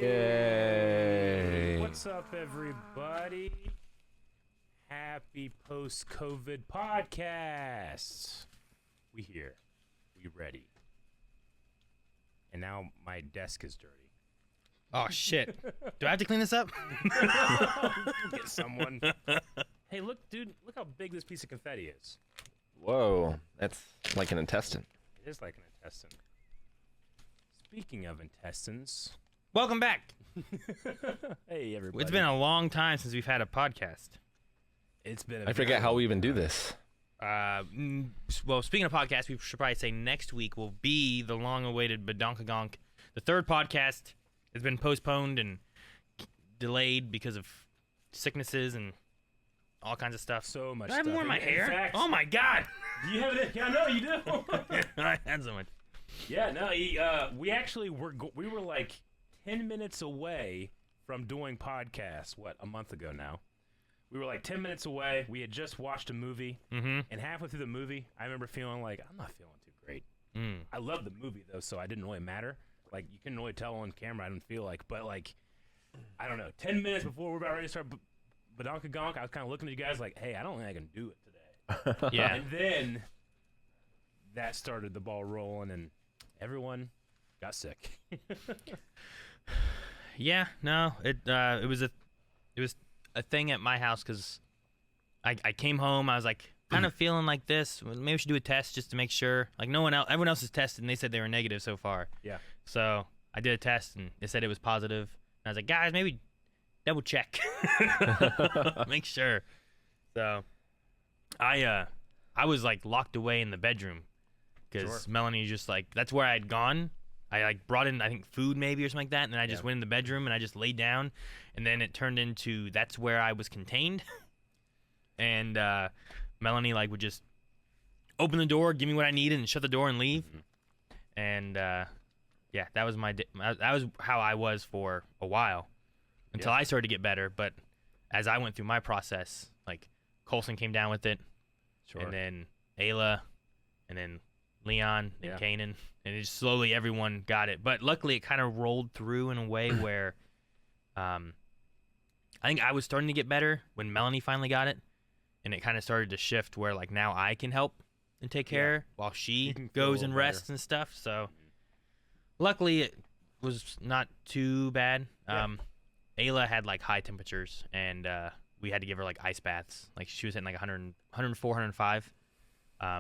Yay! What's up, everybody? Happy post-COVID podcast. We here. We ready. And now my desk is dirty. Oh, shit. Do I have to clean this up? Get someone. Hey, look, dude. Look how big this piece of confetti is. Whoa, that's like an intestine. It is like an intestine. Speaking of intestines. Welcome back. Hey, everybody. It's been a long time since we've had a podcast. It's been. I forget how we even do this. Well, speaking of podcasts, we should probably say next week will be the long-awaited Badonkagong. The third podcast has been postponed and delayed because of sicknesses and all kinds of stuff. So much Do I have stuff. more in my hair? Fact, Oh, my God. Do you have it? Yeah, no, you do. I had so much. Yeah, no, we actually were like 10 minutes away from doing podcasts, a month ago now. We were like 10 minutes away. We had just watched a movie, and halfway through the movie, I remember feeling like, I'm not feeling too great. I love the movie, though, so it didn't really matter. Like, you couldn't really tell on camera I didn't feel like, but like, I don't know, 10 minutes before we were about ready to start Badonkagong, I was kind of looking at you guys like, hey, I don't think I can do it today. Yeah. And then that started the ball rolling, and everyone got sick. Yeah, no, it was a thing at my house because I came home, I was like kind of feeling like this. Maybe we should do a test just to make sure. Like everyone else is tested and they said they were negative so far. Yeah. So I did a test and they said it was positive. And I was like, guys, maybe double check, make sure. So I was like locked away in the bedroom because Melanie just like that's where I had gone. I like brought in I think food maybe or something like that, and then I just went in the bedroom and I just laid down, and then it turned into that's where I was contained. And Melanie like would just open the door, give me what I needed, and shut the door and leave. And yeah, that was that was how I was for a while until I started to get better. But as I went through my process, like Colson came down with it, and then Ayla, and then Leon and Cleanin, and it just slowly everyone got it. But luckily it kind of rolled through in a way where I think I was starting to get better when Melanie finally got it, and it kind of started to shift where like now I can help and take care while she goes and rests and stuff. So luckily it was not too bad. Ayla had like high temperatures, and we had to give her like ice baths. Like she was hitting like 100, 104, 105.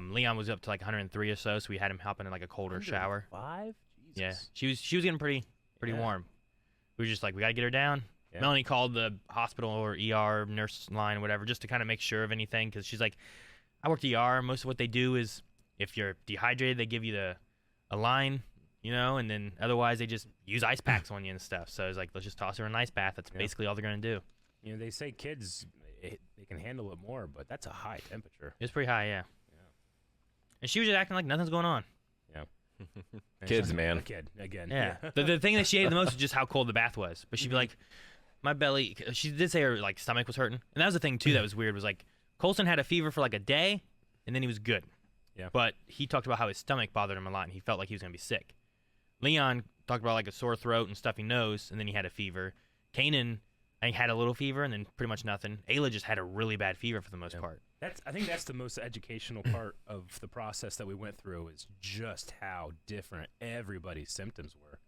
Leon was up to like 103 or so we had him hop in like a colder shower. 5? Jesus. Yeah, she was getting pretty warm. We were just like, we gotta get her down. Yeah. Melanie called the hospital or ER nurse line or whatever just to kind of make sure of anything, because she's like, I worked ER. Most of what they do is if you're dehydrated, they give you a line, and then otherwise they just use ice packs on you and stuff. So it's like, let's just toss her in an ice bath. That's basically all they're gonna do. They say kids they can handle it more, but that's a high temperature. It's pretty high, yeah. And she was just acting like nothing's going on. Yeah. Kids, man. A kid, again. Yeah. the thing that she hated the most was just how cold the bath was. But she'd be like, my belly, she did say her like stomach was hurting. And that was the thing too that was weird, was like Colson had a fever for like a day and then he was good. Yeah. But he talked about how his stomach bothered him a lot and he felt like he was going to be sick. Leon talked about like a sore throat and stuffy nose, and then he had a fever. Cleanin, I think, had a little fever and then pretty much nothing. Ayla just had a really bad fever for the most part. I think that's the most educational part of the process that we went through, is just how different everybody's symptoms were.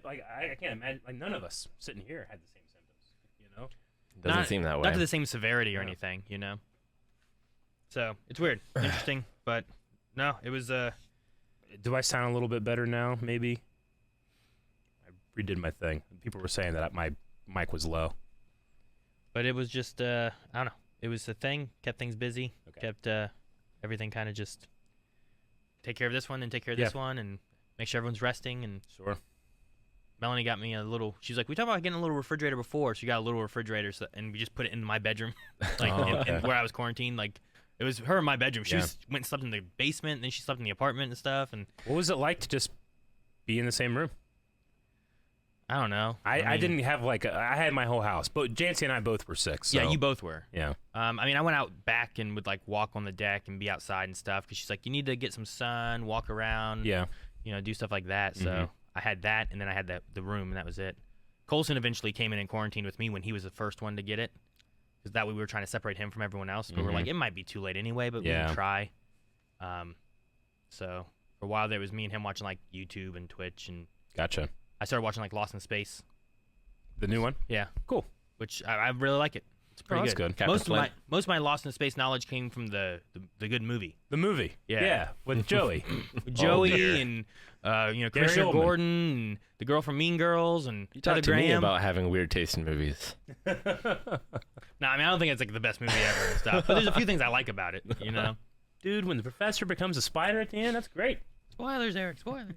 Like I can't imagine, like none of us sitting here had the same symptoms. Doesn't seem that way. Not to the same severity or anything, So it's weird, interesting, but no, it was. Do I sound a little bit better now? Maybe. I redid my thing. People were saying that my mic was low, but it was just I don't know. It was a thing, kept things busy, kept everything kind of just take care of this one and take care of this one and make sure everyone's resting. And Melanie got me a little, she's like, we talked about getting a little refrigerator before, so she got a little refrigerator, and we just put it in my bedroom, like in where I was quarantined. Like it was her in my bedroom. She went and slept in the basement, and then she slept in the apartment and stuff. And what was it like to just be in the same room? I don't know. I didn't have I had my whole house, but Jancy and I both were sick. So. Yeah, you both were. Yeah. I went out back and would like walk on the deck and be outside and stuff, because she's like, you need to get some sun, walk around, do stuff like that. So I had that, and then I had the room, and that was it. Colson eventually came in and quarantined with me when he was the first one to get it, because that way we were trying to separate him from everyone else. But we're like, it might be too late anyway, but we can try. So for a while there, it was me and him watching like YouTube and Twitch, and Gotcha. I started watching like Lost in Space. The new one? Yeah, Cool. which I really like it. It's pretty that's good. good. Most of my Lost in Space knowledge came from the good movie. The movie. Yeah. With Joey. With Joey dear. and Gary Commissioner Oldman. Gordon and the girl from Mean Girls and You Heather talked to me Graham. about having weird taste in movies. No, I mean I don't think it's like the best movie ever and stuff, but there's a few things I like about it. Dude, when the professor becomes a spider at the end, that's great. Spoilers, Eric. Spoilers.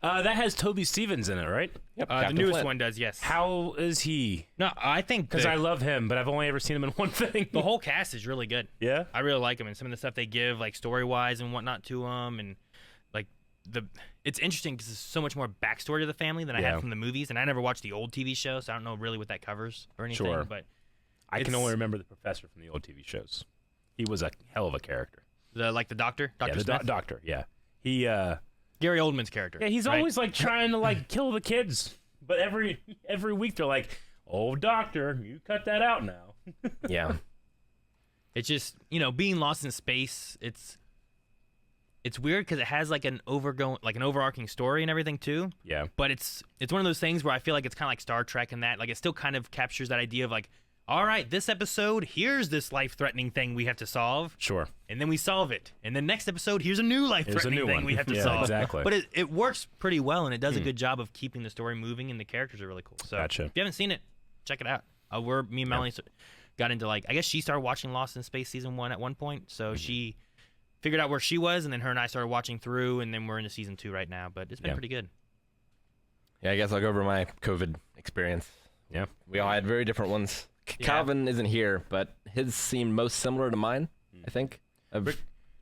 That has Toby Stevens in it, right? Yep, The Captain newest Flint. one does, yes. How is he? No, I think Because I love him, but I've only ever seen him in one thing. the whole cast is really good. Yeah? I really like him, and some of the stuff they give, like story-wise and whatnot, to them, and like it's interesting because there's so much more backstory to the family than I had from the movies, and I never watched the old TV show, so I don't know really what that covers or anything. Sure. But I can only remember the professor from the old TV shows. He was a hell of a character. the doctor, Dr. The Smith, doctor, yeah. He, Gary Oldman's character. yeah, he's right? always like trying to like kill the kids. But every week they're like, "Oh, doctor, you cut that out now." Yeah. It's just being lost in space. It's weird because it has like an overarching story and everything too. Yeah. But it's one of those things where I feel like it's kind of like Star Trek and that, like it still kind of captures that idea of like, all right, this episode, here's this life-threatening thing we have to solve, Sure. and then we solve it. And then next episode, here's a new life-threatening thing one. we have to Yeah, solve. exactly. But it works pretty well, and it does a good job of keeping the story moving, and the characters are really cool. So Gotcha. if you haven't seen it, check it out. Me and Melanie got into I guess she started watching Lost in Space season 1 at one point, so she figured out where she was, and then her and I started watching through, and then we're into season 2 right now. But it's been pretty good. Yeah, I guess I'll go over my COVID experience. Yeah. We all had very different ones. Calvin isn't here, but his seemed most similar to mine, I think. Do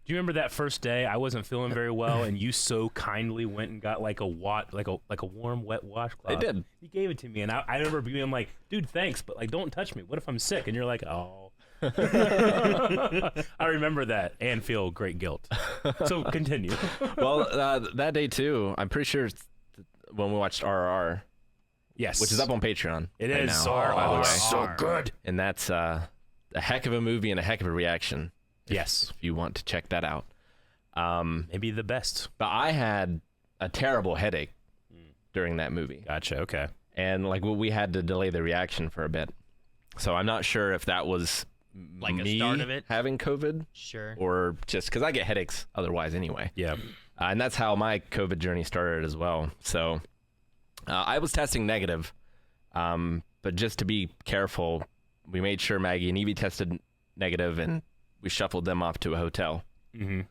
you remember that first day I wasn't feeling very well, and you so kindly went and got like a warm, wet washcloth? I did. You gave it to me, and I remember being like, "Dude, thanks, but like, don't touch me. What if I'm sick?" And you're like, "Oh." I remember that and feel great guilt. So continue. Well, that day too, I'm pretty sure when we watched RRR, Yes, which is up on Patreon. It right is. now, by the way. It's so good. And that's a heck of a movie and a heck of a reaction. Yes, If you want to check that out. maybe the best. But I had a terrible headache during that movie. Gotcha. Okay. And like we had to delay the reaction for a bit. So I'm not sure if that was Like a me start of it? having COVID Sure. or just because I get headaches otherwise anyway. Yeah. And that's how my COVID journey started as well. So I was testing negative, but just to be careful, we made sure Maggie and Evie tested negative, and we shuffled them off to a hotel. Mm-hmm.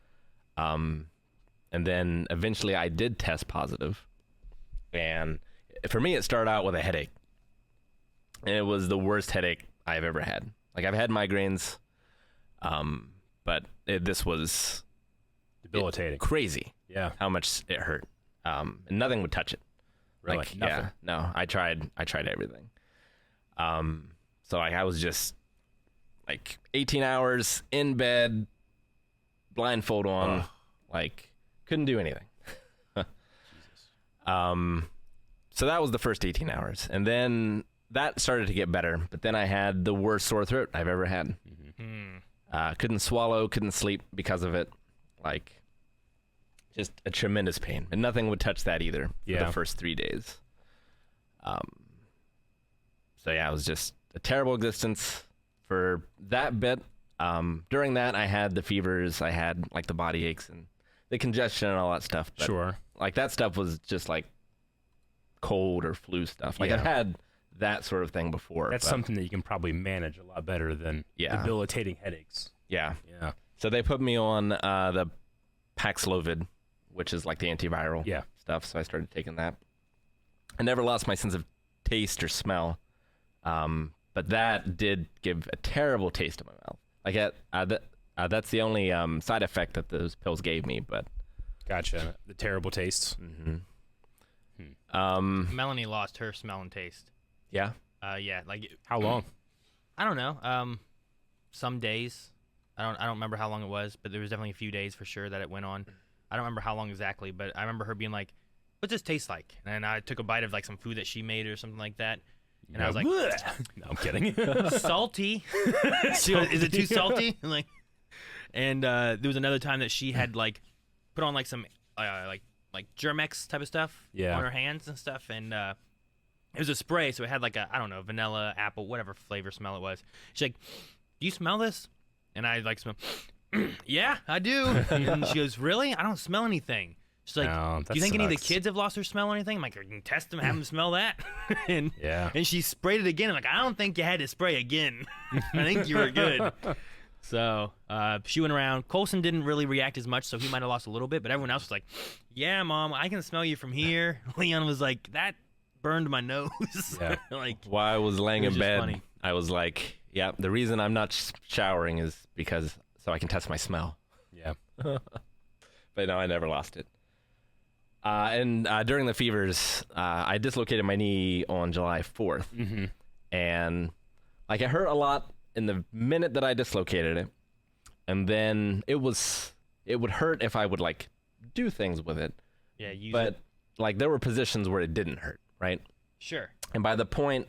And then eventually I did test positive. And for me, it started out with a headache. And it was the worst headache I've ever had. Like, I've had migraines, but this was Debilitating. crazy Yeah. how much it hurt. And nothing would touch it. Really? Like, Nothing. yeah, no, I tried everything. So I was just like 18 hours in bed, blindfold on, Ugh. like couldn't do anything. So that was the first 18 hours, and then that started to get better. But then I had the worst sore throat I've ever had. Couldn't swallow, couldn't sleep because of it. Like, just a tremendous pain, and nothing would touch that either for Yeah. the first 3 days. So yeah, it was just a terrible existence for that bit. During that, I had the fevers, I had like the body aches and the congestion and all that stuff. But, Sure. like, that stuff was just like cold or flu stuff. Like, Yeah. I've had that sort of thing before. That's but, something that you can probably manage a lot better than Yeah. debilitating headaches. Yeah. Yeah. So they put me on the Paxlovid, which is like the antiviral Yeah. stuff. So I started taking that. I never lost my sense of taste or smell, but that did give a terrible taste in my mouth. Like that's the only side effect that those pills gave me. But Gotcha. The terrible tastes. Melanie lost her smell and taste. yeah, Yeah, like How long? I don't know. Some days. I don't remember how long it was, but there was definitely a few days for sure that it went on. I don't remember how long exactly, but I remember her being like, what's this taste like? And I took a bite of like some food that she made or something like that. And I was like, "Bleh." No, I'm kidding. salty. She goes, is it too salty? I'm like, and there was another time that she had like put on like some like Germex type of stuff on her hands and stuff, and it was a spray, so it had like a, I don't know, vanilla, apple, whatever flavor smell it was. She's like, do you smell this? And I like smell. Yeah, I do. And she goes, really? I don't smell anything. She's like, No, do you think any of the kids have lost their smell or anything? I'm like, you can test them, have them smell that. and she sprayed it again. I'm like, I don't think you had to spray again. I think you were good. So she went around. Colson didn't really react as much, so he might have lost a little bit. But everyone else was like, yeah, Mom, I can smell you from here. Leon was like, that burned my nose. Yeah. Like, While I was laying in bed, funny. I was like, yeah, the reason I'm not showering is because so I can test my smell. Yeah. But no, I never lost it. And during the fevers, I dislocated my knee on July 4th. Mm-hmm. And like it hurt a lot in the minute that I dislocated it. And then it would hurt if I would like do things with it. yeah, use But it. like there were positions where it didn't hurt, right? Sure. And by the point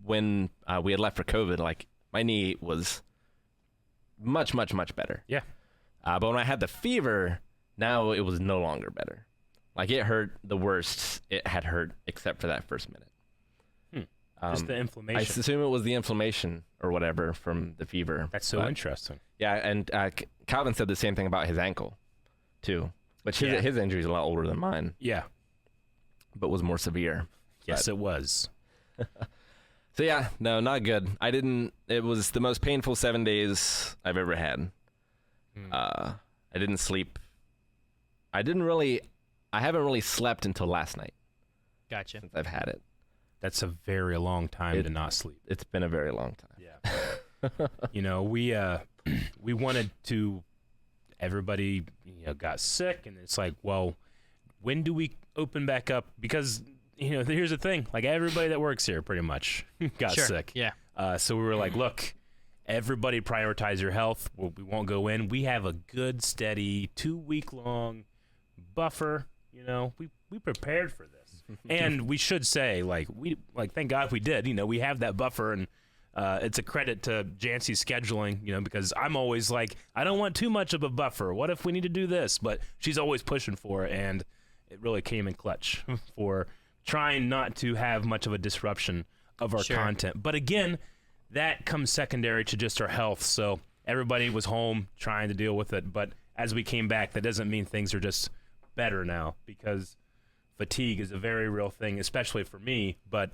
when we had left for COVID, like my knee was much, much, much better. Yeah. But when I had the fever, now it was no longer better. Like it hurt the worst it had hurt, except for that first minute. Just the I inflammation. assume it was the inflammation or whatever from the fever. That's so interesting. Yeah, and Calvin said the same thing about his ankle, too. But his injury is a lot older than mine, Yeah. but was more severe. Yes, it was. So yeah, no, not good. It was the most painful 7 days I've ever had. I didn't sleep. I haven't really slept until last night Gotcha. since I've had it. That's a very long time to not sleep. It's been a very long time. Yeah. You know, we wanted to, everybody, got sick, and it's like, well, when do we open back up? Because, here's the thing, like everybody that works here pretty much got sick. Yeah. So we were like, look, everybody prioritize your health. We won't go in. We have a good, steady 2-week-long buffer. We prepared for this. And we should say, thank God we did. We have that buffer, and it's a credit to Jancy's scheduling, because I'm always like, I don't want too much of a buffer. What if we need to do this? But she's always pushing for it, and it really came in clutch for trying not to have much of a disruption of our content. But again, that comes secondary to just our health. So everybody was home trying to deal with it. But as we came back, that doesn't mean things are just better now, because fatigue is a very real thing, especially for me. But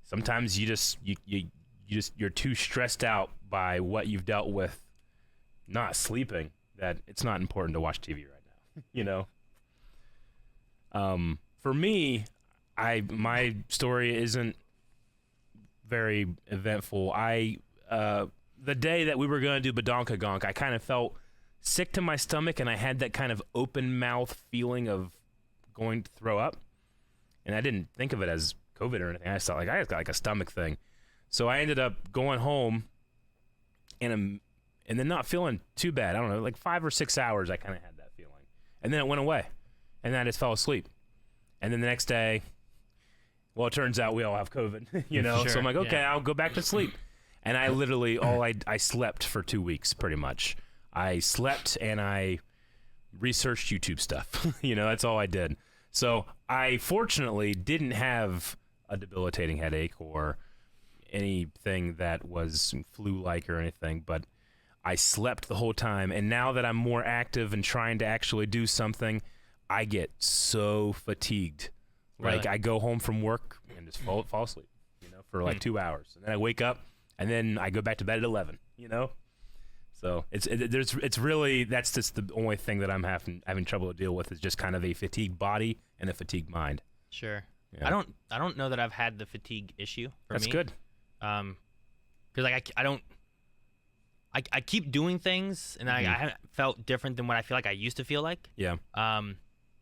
sometimes you're too stressed out by what you've dealt with not sleeping that it's not important to watch TV right now. For me, my story isn't very eventful. The day that we were going to do Badonka Gonk, I kind of felt sick to my stomach, and I had that kind of open mouth feeling of going to throw up, and I didn't think of it as COVID or anything. I just thought I just got like a stomach thing. So I ended up going home and then not feeling too bad. I don't know, like 5 or 6 hours I kind of had that feeling, and then it went away, and then I just fell asleep. And then the next day, well, it turns out we all have COVID, Sure, so I'm like, okay, I'll go back to sleep. And I literally I slept for 2 weeks pretty much. I slept and I researched YouTube stuff. That's all I did. So I fortunately didn't have a debilitating headache or anything that was flu-like or anything, but I slept the whole time. And now that I'm more active and trying to actually do something, I get so fatigued. Really? Like I go home from work and just fall asleep, for like 2 hours. And then I wake up and then I go back to bed at 11, So it's really, that's just the only thing that I'm having trouble to deal with, is just kind of a fatigued body and a fatigued mind. Sure. Yeah. I don't know that I've had the fatigue issue for That's me. good. Because I keep doing things, and I haven't felt different than what I feel like I used to feel like. Yeah.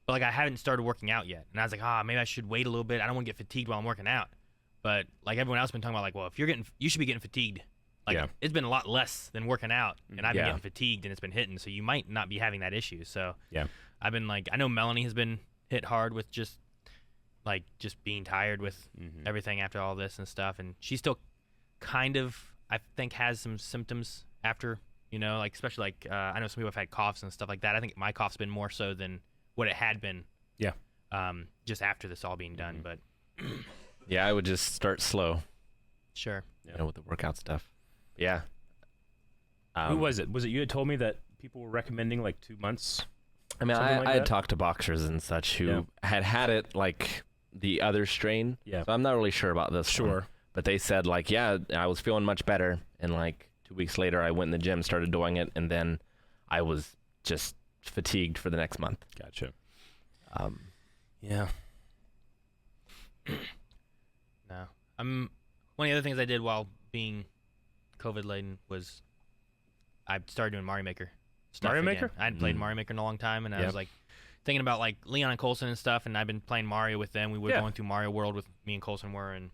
But I haven't started working out yet, and I was like, maybe I should wait a little bit. I don't want to get fatigued while I'm working out. But like everyone else has been talking about, like, well, if you should be getting fatigued. Like it's been a lot less than working out, and I've been getting fatigued, and it's been hitting. So you might not be having that issue. So yeah, I've been like, I know Melanie has been hit hard with just being tired with Mhm. everything after all this and stuff. And she still kind of, I think, has some symptoms after, like especially like I know some people have had coughs and stuff like that. I think my cough's been more so than what it had been. Yeah. Just after this all being done, but Yeah, I would just start slow, sure. with the workout stuff. Yeah. Who was it? Was it you had told me that people were recommending like 2 months? I mean, Something like I had that? talked to boxers and such who had it like the other strain. Yeah. So I'm not really sure about this one. Sure. But they said like, yeah, I was feeling much better, and like 2 weeks later, I went in the gym, started doing it, and then I was just fatigued for the next month. Gotcha. Um, Yeah. No. One of the other things I did while being COVID laden was I started doing Mario Maker stuff Mario again. Maker? I hadn't played Mario Maker in a long time, and I Yep. was like thinking about like Leon and Colson and stuff, and I've been playing Mario with them. We were going through Mario World with me and Colson were, and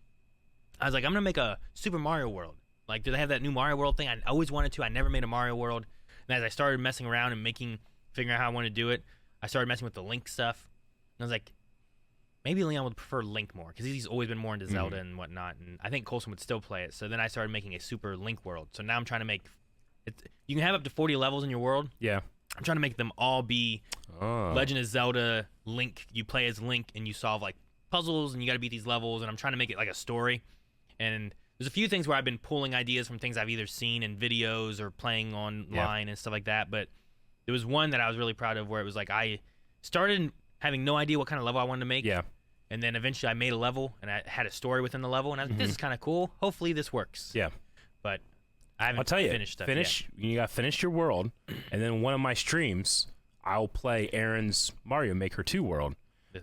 I was like, I'm gonna make a Super Mario World. Like, do they have that new Mario World thing? I always wanted to. I never made a Mario World. And as I started messing around and figuring out how I want to do it, I started messing with the Link stuff. And I was like, maybe Leon would prefer Link more because he's always been more into Zelda and whatnot. And I think Colson would still play it. So then I started making a Super Link world. So now I'm trying to make it. You can have up to 40 levels in your world. Yeah. I'm trying to make them all be Oh. Legend of Zelda Link. You play as Link and you solve like puzzles and you got to beat these levels. And I'm trying to make it like a story. And there's a few things where I've been pulling ideas from things I've either seen in videos or playing online and stuff like that. But there was one that I was really proud of where it was like I started having no idea what kind of level I wanted to make. Yeah. And then eventually I made a level and I had a story within the level. And I was like, this is kind of cool. Hopefully this works. Yeah. But I haven't I'll tell you. finished stuff yet. You got to finish your world, and then one of my streams, I'll play Aaron's Mario Maker 2 world.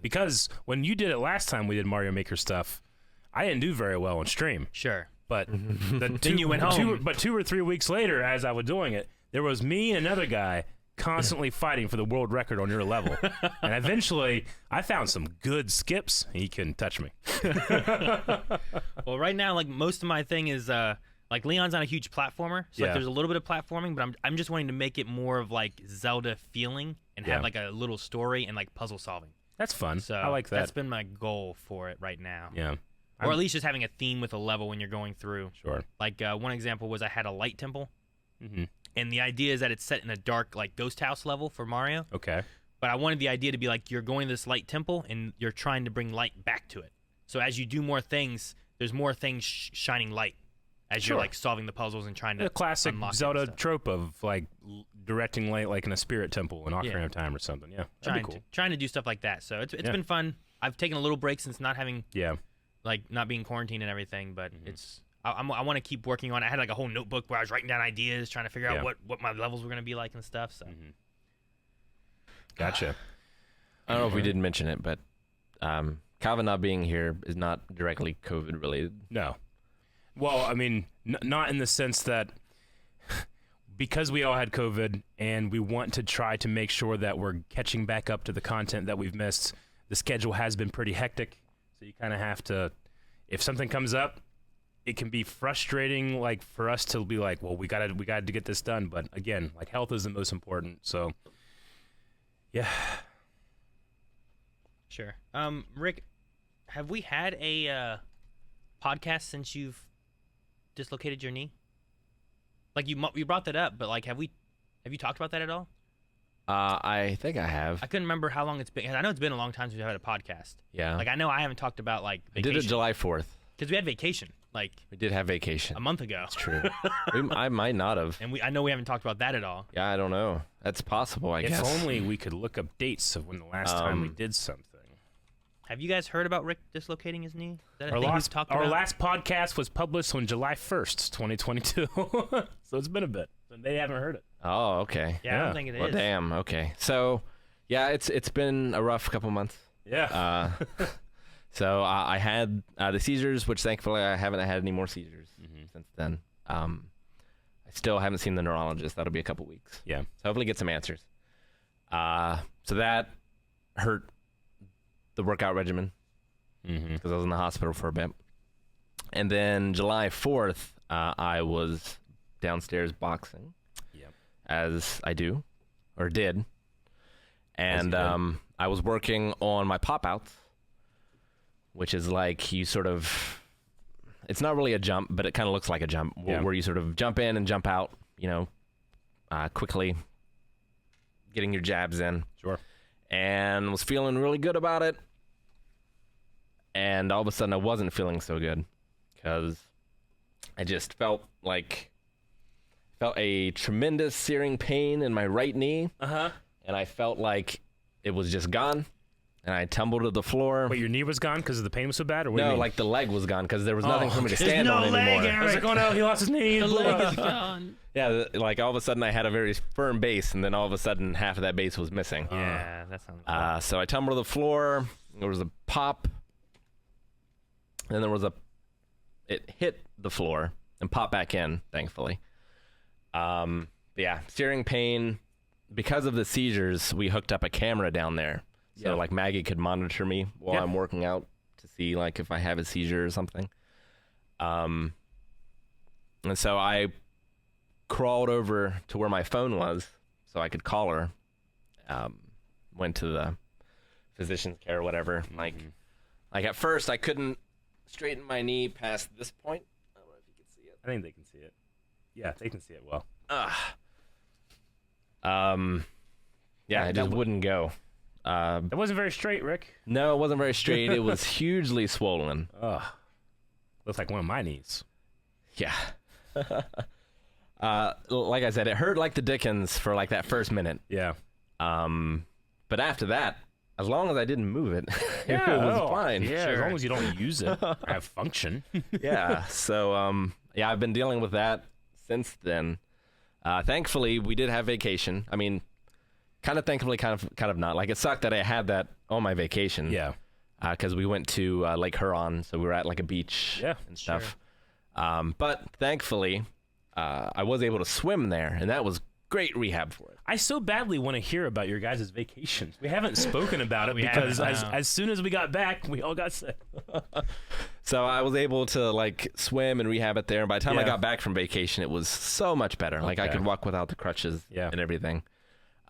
Because when you did it last time, we did Mario Maker stuff. I didn't do very well on stream. Sure. But then you went home. But 2 or 3 weeks later, as I was doing it, there was me and another guy constantly fighting for the world record on your level. And eventually, I found some good skips, and he couldn't touch me. Well, right now, like most of my thing is like Leon's not a huge platformer, so like, Yeah. there's a little bit of platforming, but I'm just wanting to make it more of like Zelda feeling and have like a little story and like puzzle solving. That's fun. So I like that. That's been my goal for it right now. Yeah. Or at least just having a theme with a level when you're going through. Sure. Like one example was I had a light temple, Mm-hmm. and the idea is that it's set in a dark like ghost house level for Mario. Okay. But I wanted the idea to be like you're going to this light temple and you're trying to bring light back to it. So as you do more things, there's more things shining light as you're like solving the puzzles and trying to The classic unlock it and Zelda stuff. trope of like directing light like in a spirit temple in Ocarina of Time or something. Yeah. That'd be cool. Trying to do stuff like that. So it's Yeah. been fun. I've taken a little break since not having Yeah. like not being quarantined and everything, but it's I want to keep working on it. I had like a whole notebook where I was writing down ideas, trying to figure out what my levels were going to be like and stuff. So Gotcha. I don't know if we did mention it, but Calvin not being here is not directly COVID related. No. Well, I mean, not in the sense that because we all had COVID and we want to try to make sure that we're catching back up to the content that we've missed, the schedule has been pretty hectic. So you kind of have to, if something comes up, it can be frustrating, like for us to be like, well, we got to get this done. But again, like health is the most important. So yeah. sure. Rick, have we had a podcast since you've dislocated your knee? Like you brought that up, but like have you talked about that at all? I think I have. I couldn't remember how long it's been. I know it's been a long time since we've had a podcast. Yeah. Like I know I haven't talked about like I did vacation it July 4th. because we had vacation like We did have vacation. a month ago. That's true. I might not have. And I know we haven't talked about that at all. Yeah, I don't know. That's possible, I If guess. only we could look up dates of when the last time we did something. Have you guys heard about Rick dislocating his knee? Is that a Our thing we've last, talked our about? last podcast was published on July 1st, 2022. So it's been a bit. And they haven't heard it. Oh, okay. Yeah, I Yeah. don't think it is. Well, damn. Okay. So, yeah, it's been a rough couple months. Yeah. So I had the seizures, which thankfully I haven't had any more seizures since then. I still haven't seen the neurologist. That'll be a couple weeks. Yeah. So hopefully get some answers. So that hurt the workout regimen because I was in the hospital for a bit. And then July 4th, I was downstairs boxing, Yep. as I do, or did. And I was working on my pop-outs, which is like you sort of, it's not really a jump, but it kind of looks like a jump, where you sort of jump in and jump out, quickly, getting your jabs in. Sure. And was feeling really good about it. And all of a sudden I wasn't feeling so good because I just felt a tremendous searing pain in my right knee. Uh-huh. And I felt like it was just gone. And I tumbled to the floor. Wait, your knee was gone because the pain was so bad? Or what do you No, mean? like the leg was gone because there was nothing for me to stand no on leg, anymore. Eric. I was like, oh no, he lost his knee. The leg is gone. Yeah, like all of a sudden I had a very firm base, and then all of a sudden half of that base was missing. Yeah, that sounds So I tumbled to the floor. There was a pop. Then it hit the floor and popped back in, thankfully. But yeah, searing pain. Because of the seizures, we hooked up a camera down there. So like Maggie could monitor me while I'm working out to see like if I have a seizure or something. And so I crawled over to where my phone was so I could call her. Went to the physician's care or whatever. Like at first I couldn't straighten my knee past this point. I don't know if you can see it. I think they can see it. Yeah, they can see it well. Yeah, it just wouldn't go. It wasn't very straight, Rick. No, it wasn't very straight. It was hugely swollen. Ugh. Looks like one of my knees. Yeah. Like I said, it hurt like the dickens for like that first minute. Yeah. But after that, as long as I didn't move it, it was fine. Yeah, as long as you don't use it, have function. Yeah. So, I've been dealing with that since then. Thankfully, we did have vacation. I mean, kind of thankfully, kind of not. Like, it sucked that I had that on my vacation. Yeah. Because we went to Lake Huron, so we were at like a beach and stuff. Sure. But thankfully, I was able to swim there, and that was great rehab for it. I so badly want to hear about your guys' vacations. We haven't spoken about it because as soon as we got back, we all got sick. So I was able to like swim and rehab it there. And by the time I got back from vacation, it was so much better. Like I could walk without the crutches and everything.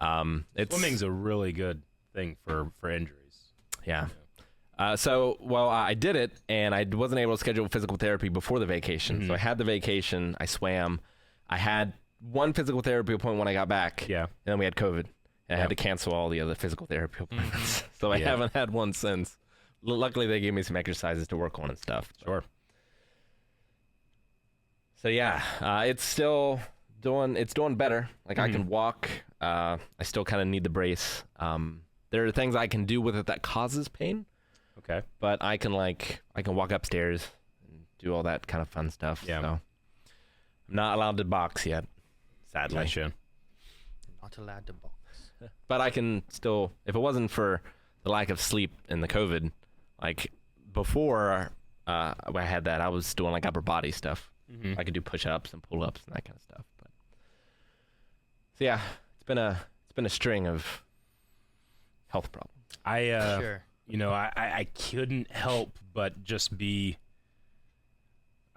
Swimming's a really good thing for injuries. Yeah. I did it, and I wasn't able to schedule physical therapy before the vacation. So I had the vacation, I swam. I had one physical therapy appointment when I got back. Yeah. And then we had COVID. And I had to cancel all the other physical therapy appointments. So I haven't had one since. Luckily, they gave me some exercises to work on and stuff. Sure. So yeah, it's still doing better. Like I can walk. I still kind of need the brace. There are things I can do with it that causes pain. Okay. But I can walk upstairs and do all that kind of fun stuff. Yeah. So I'm not allowed to box yet, sadly. Gotcha. Not allowed to box. But I can still, if it wasn't for the lack of sleep and the COVID, like before I had that, I was doing like upper body stuff. I could do push-ups and pull-ups and that kind of stuff. But so yeah, it's been a string of health problems. Sure. I couldn't help but just be,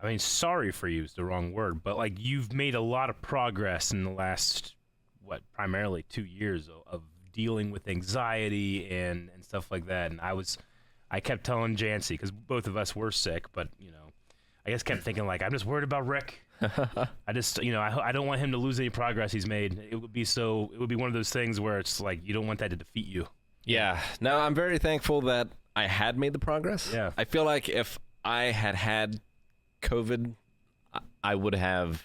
I mean, sorry for you is the wrong word, but like you've made a lot of progress in the last, primarily 2 years of dealing with anxiety and stuff like that. And I kept telling Jancy, because both of us were sick, but, I just kept thinking like, I'm just worried about Rick. I just, I don't want him to lose any progress he's made. It would be one of those things where it's like, you don't want that to defeat you. Yeah. No, I'm very thankful that I had made the progress. Yeah. I feel like if I had COVID, I would have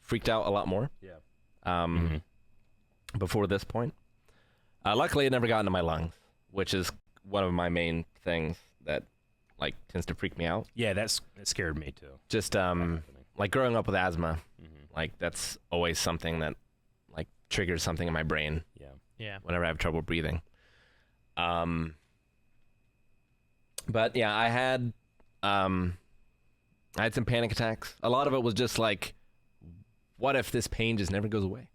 freaked out a lot more. Yeah. Before this point. Luckily, it never got into my lungs, which is one of my main things that like tends to freak me out. Yeah, that scared me too. Just like growing up with asthma, like that's always something that like triggers something in my brain. Yeah. Whenever I have trouble breathing. But yeah, I had some panic attacks. A lot of it was just like, what if this pain just never goes away?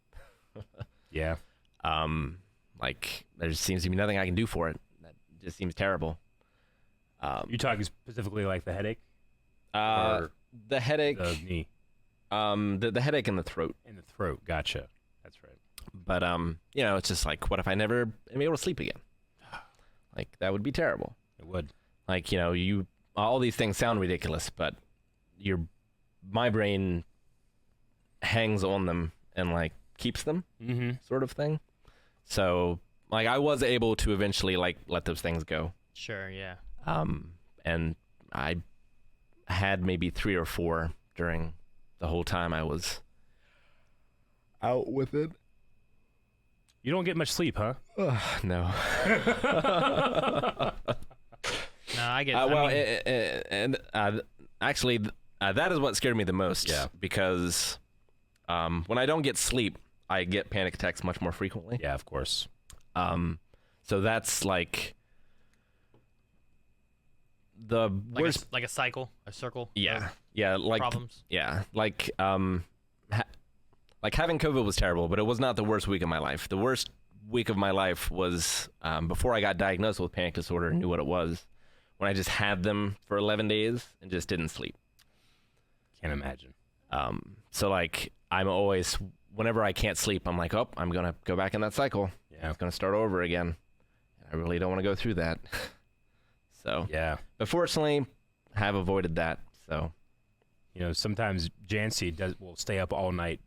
Yeah. Like there just seems to be nothing I can do for it. That just seems terrible. You're talking specifically like the headache? The headache. The knee. The headache in the throat. In the throat. Gotcha. That's right. But it's just like, what if I never am able to sleep again? Like, that would be terrible. It would. Like, all these things sound ridiculous, but my brain hangs on them and, like, keeps them, sort of thing. So, like, I was able to eventually, like, let those things go. Sure, yeah. And I had maybe 3 or 4 during the whole time I was out with it. You don't get much sleep, huh? No. No, I get. Actually, that is what scared me the most. Yeah. Because when I don't get sleep, I get panic attacks much more frequently. Yeah, of course. So that's like the worst. Like a cycle, a circle. Yeah. of Yeah. Like problems. Yeah. Like like having COVID was terrible, but it was not the worst week of my life. The worst week of my life was before I got diagnosed with panic disorder and knew what it was, when I just had them for 11 days and just didn't sleep. Can't imagine. So like I'm always, whenever I can't sleep, I'm like, oh, I'm going to go back in that cycle. Yeah. I'm going to start over again. I really don't want to go through that. So, Yeah. but fortunately, have avoided that. So, Sometimes Jancy will stay up all night,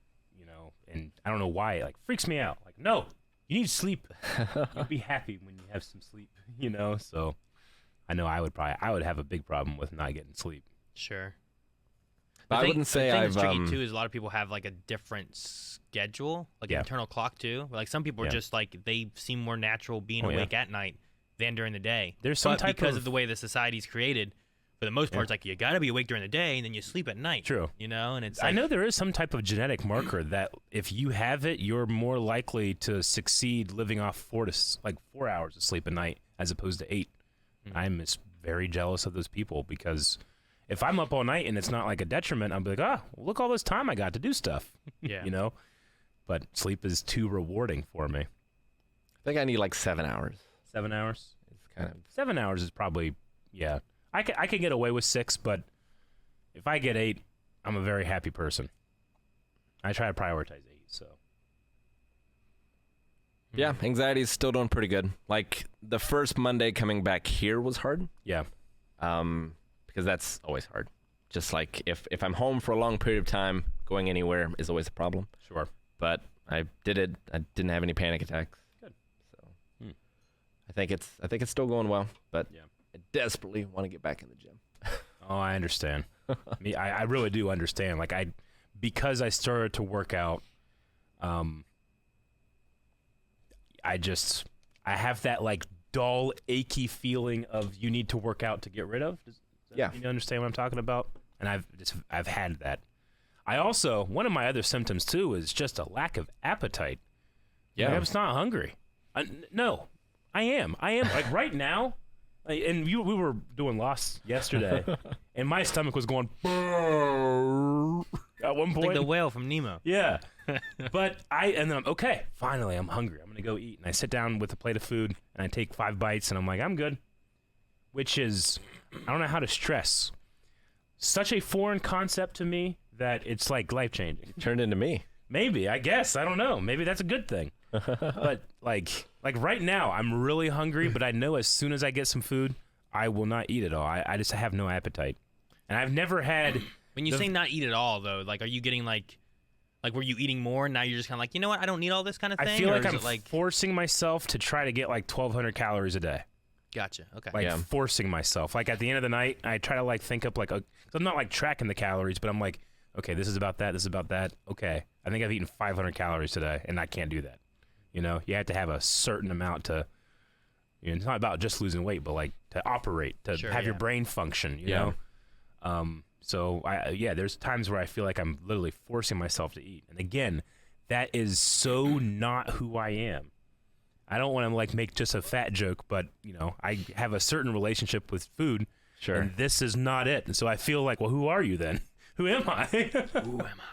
and I don't know why. It like freaks me out. Like, no, you need sleep. You'll be happy when you have some sleep, So I know I would have a big problem with not getting sleep. Sure. I wouldn't say the thing I've that's tricky too is a lot of people have like a different schedule, like an internal clock too. Like some people are just like they seem more natural being awake at night than during the day. There's some type because of the way the society's created. For the most part, it's like you gotta be awake during the day and then you sleep at night. True. And it's. I know there is some type of genetic marker that if you have it, you're more likely to succeed living off 4 hours of sleep a night as opposed to 8. Mm-hmm. I'm just very jealous of those people because if I'm up all night and it's not like a detriment, I'll be like, look all this time I got to do stuff. Yeah. But sleep is too rewarding for me. I think I need like 7 hours. 7 hours? It's kind of 7 hours is probably, yeah. I can get away with 6, but if I get 8, I'm a very happy person. I try to prioritize 8, so. Yeah, anxiety is still doing pretty good. Like the first Monday coming back here was hard. Yeah. Because that's always hard. Just like if I'm home for a long period of time, going anywhere is always a problem. Sure. But I did it. I didn't have any panic attacks. Good. So I think it's still going well. But yeah. I desperately want to get back in the gym. Oh, I understand. I really do understand. Like because I started to work out, I have that like dull, achy feeling of you need to work out to get rid of. You understand what I'm talking about? And I've had that. I also, one of my other symptoms too is just a lack of appetite. Yeah. Like, I'm just not hungry. No, I am. Like right now, and we were doing Lost yesterday, and my stomach was going at one point. Like the whale from Nemo. Yeah. But and then I'm okay. Finally, I'm hungry. I'm going to go eat. And I sit down with a plate of food, and I take 5 bites, and I'm like, I'm good. Which is, I don't know how to stress. Such a foreign concept to me that it's like life-changing. Turned into me. Maybe, I guess. I don't know. Maybe that's a good thing. But like right now, I'm really hungry, but I know as soon as I get some food, I will not eat it all. I just have no appetite. And I've never had... When you say not eat at all, though, like, are you getting like were you eating more and now you're just kind of like, you know what, I don't need all this kind of thing? I feel like I'm forcing myself to try to get like 1,200 calories a day. Gotcha. Okay. Forcing myself. Like at the end of the night, I try to like think up like cause I'm not like tracking the calories, but I'm like, okay, this is about that. This is about that. Okay, I think I've eaten 500 calories today, and I can't do that. You have to have a certain amount to. It's not about just losing weight, but like to operate, to have your brain function. You know. So there's times where I feel like I'm literally forcing myself to eat, and again, that is so not who I am. I don't want to like make just a fat joke, but I have a certain relationship with food. Sure. And this is not it. And so I feel like, well, who are you then? Who am I?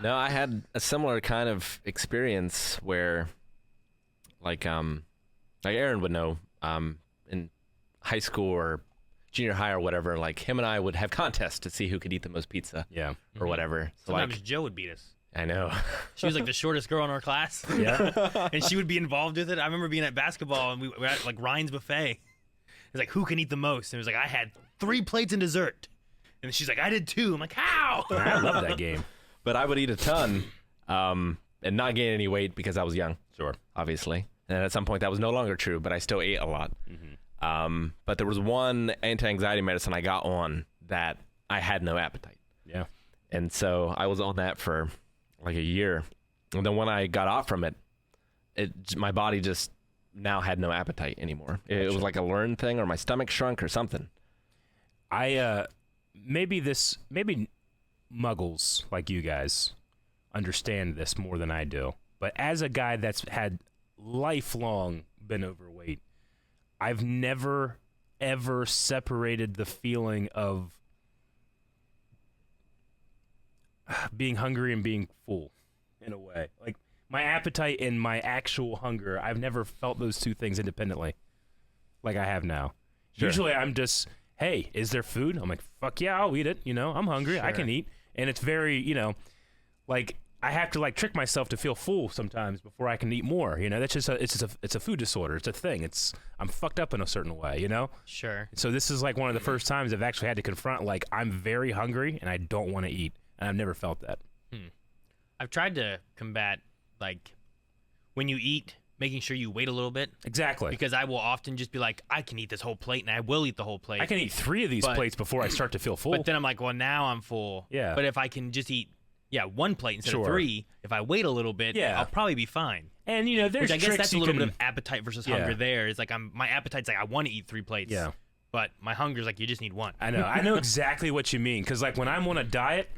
No, I had a similar kind of experience where, like Aaron would know, in high school or junior high or whatever, like him and I would have contests to see who could eat the most pizza. Yeah. Or whatever. So sometimes Joe would beat us. I know. She was like the shortest girl in our class. Yeah. And she would be involved with it. I remember being at basketball and we were at like Ryan's buffet. It's like, who can eat the most? And it was like, I had 3 plates and dessert. And she's like, I did too. I'm like, how? I love that game. But I would eat a ton and not gain any weight because I was young. Sure. Obviously. And at some point that was no longer true, but I still ate a lot. But there was one anti-anxiety medicine I got on that I had no appetite. Yeah. And so I was on that for like a year. And then when I got off from it, my body just now had no appetite anymore. It was like a learned thing, or my stomach shrunk or something. Maybe muggles like you guys understand this more than I do. But as a guy that's had lifelong been overweight, I've never, ever separated the feeling of being hungry and being full in a way. Like, my appetite and my actual hunger, I've never felt those two things independently like I have now. Sure. Usually I'm just, hey, is there food? I'm like, fuck yeah, I'll eat it. I'm hungry. I Sure. can eat. And it's very, like, I have to like trick myself to feel full sometimes before I can eat more. That's just it's a food disorder. It's a thing. I'm fucked up in a certain way. Sure. So this is like one of the first times I've actually had to confront, like, I'm very hungry and I don't want to eat, and I've never felt that. I've tried to combat, like, when you eat, making sure you wait a little bit. Exactly. Because I will often just be like, I can eat this whole plate, and I will eat the whole plate. I can eat 3 of these plates before I start to feel full. But then I'm like, well, now I'm full. Yeah. But if I can just eat, 1 plate instead Sure. of 3, if I wait a little bit, Yeah. I'll probably be fine. And there's Which I guess tricks that's a you little can... bit of appetite versus Yeah. hunger there. It's like my appetite's like, I want to eat 3 plates. Yeah. But my hunger's like, you just need 1. I know exactly what you mean. Because, like, when I'm on a diet,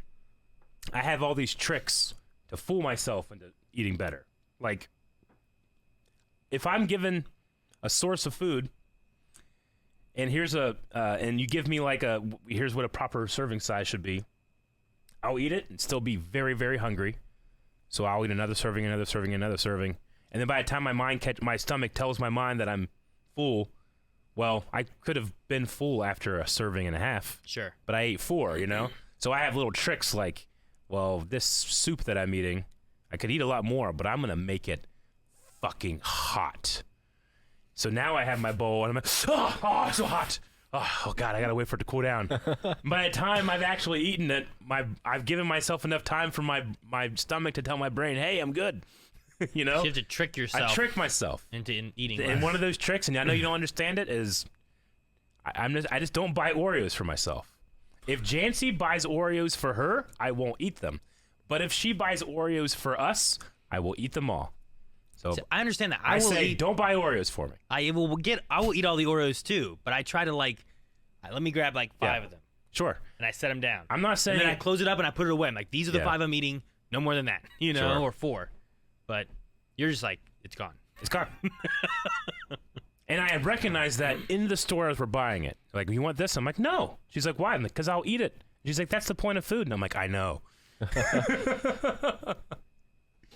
I have all these tricks to fool myself into eating better. Like, if I'm given a source of food, and and you give me like here's what a proper serving size should be, I'll eat it and still be very, very hungry. So I'll eat another serving, another serving, another serving, and then by the time my stomach tells my mind that I'm full, well, I could have been full after a serving and a half. Sure. But I ate 4, So I have little tricks like, well, this soup that I'm eating, I could eat a lot more, but I'm going to make it fucking hot. So now I have my bowl, and I'm like, oh, it's so hot. Oh, God, I got to wait for it to cool down. By the time I've actually eaten it, I've given myself enough time for my stomach to tell my brain, hey, I'm good. You have to trick yourself. I trick myself into eating. And one of those tricks, and I know you don't understand it, is I just don't buy Oreos for myself. If Jancy buys Oreos for her, I won't eat them. But if she buys Oreos for us, I will eat them all. So I understand that. I say, don't buy Oreos for me. I will eat all the Oreos too, but I try to let me grab like 5 of them. Sure. And I set them down. I'm not saying And then I close it up and I put it away. I'm like, these are the Yeah. 5 I'm eating. No more than that, Sure. or 4. But you're just like, it's gone. it's gone. And I recognize that in the store as we're buying it. Like, you want this? I'm like, no. She's like, why? I'm like, because I'll eat it. She's like, that's the point of food. And I'm like, I know.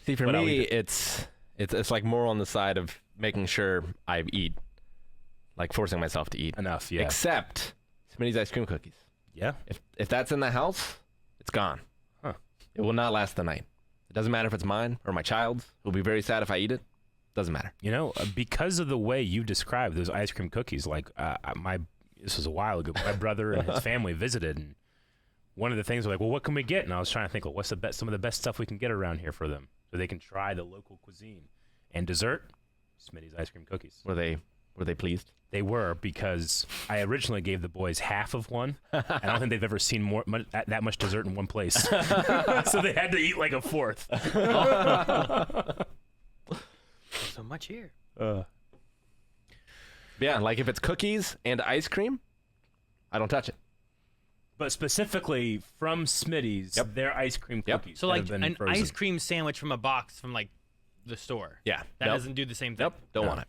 See, for But I'll me, eat it's like more on the side of making sure I eat, like forcing myself to eat. Enough, yeah. Except Smitty's ice cream cookies. Yeah? If that's in the house, it's gone. Huh. It will not last the night. It doesn't matter if it's mine or my child's. Who'll be very sad if I eat it. Doesn't matter. Because of the way you described those ice cream cookies, like this was a while ago, my brother and his family visited, and one of the things was like, well, what can we get? And I was trying to think, well, what's some of the best stuff we can get around here for them so they can try the local cuisine. And dessert, Smitty's ice cream cookies. Were they pleased? They were, because I originally gave the boys half of one. I don't think they've ever seen that much dessert in one place. So they had to eat like a 4th. So much here. Yeah, like if it's cookies and ice cream, I don't touch it. But specifically from Smitty's, Yep. their ice cream Yep. cookies. So that like have been an frozen. ice cream sandwich from a box from like the store. Yeah. That Nope. doesn't do the same thing. Nope. Don't No. want it.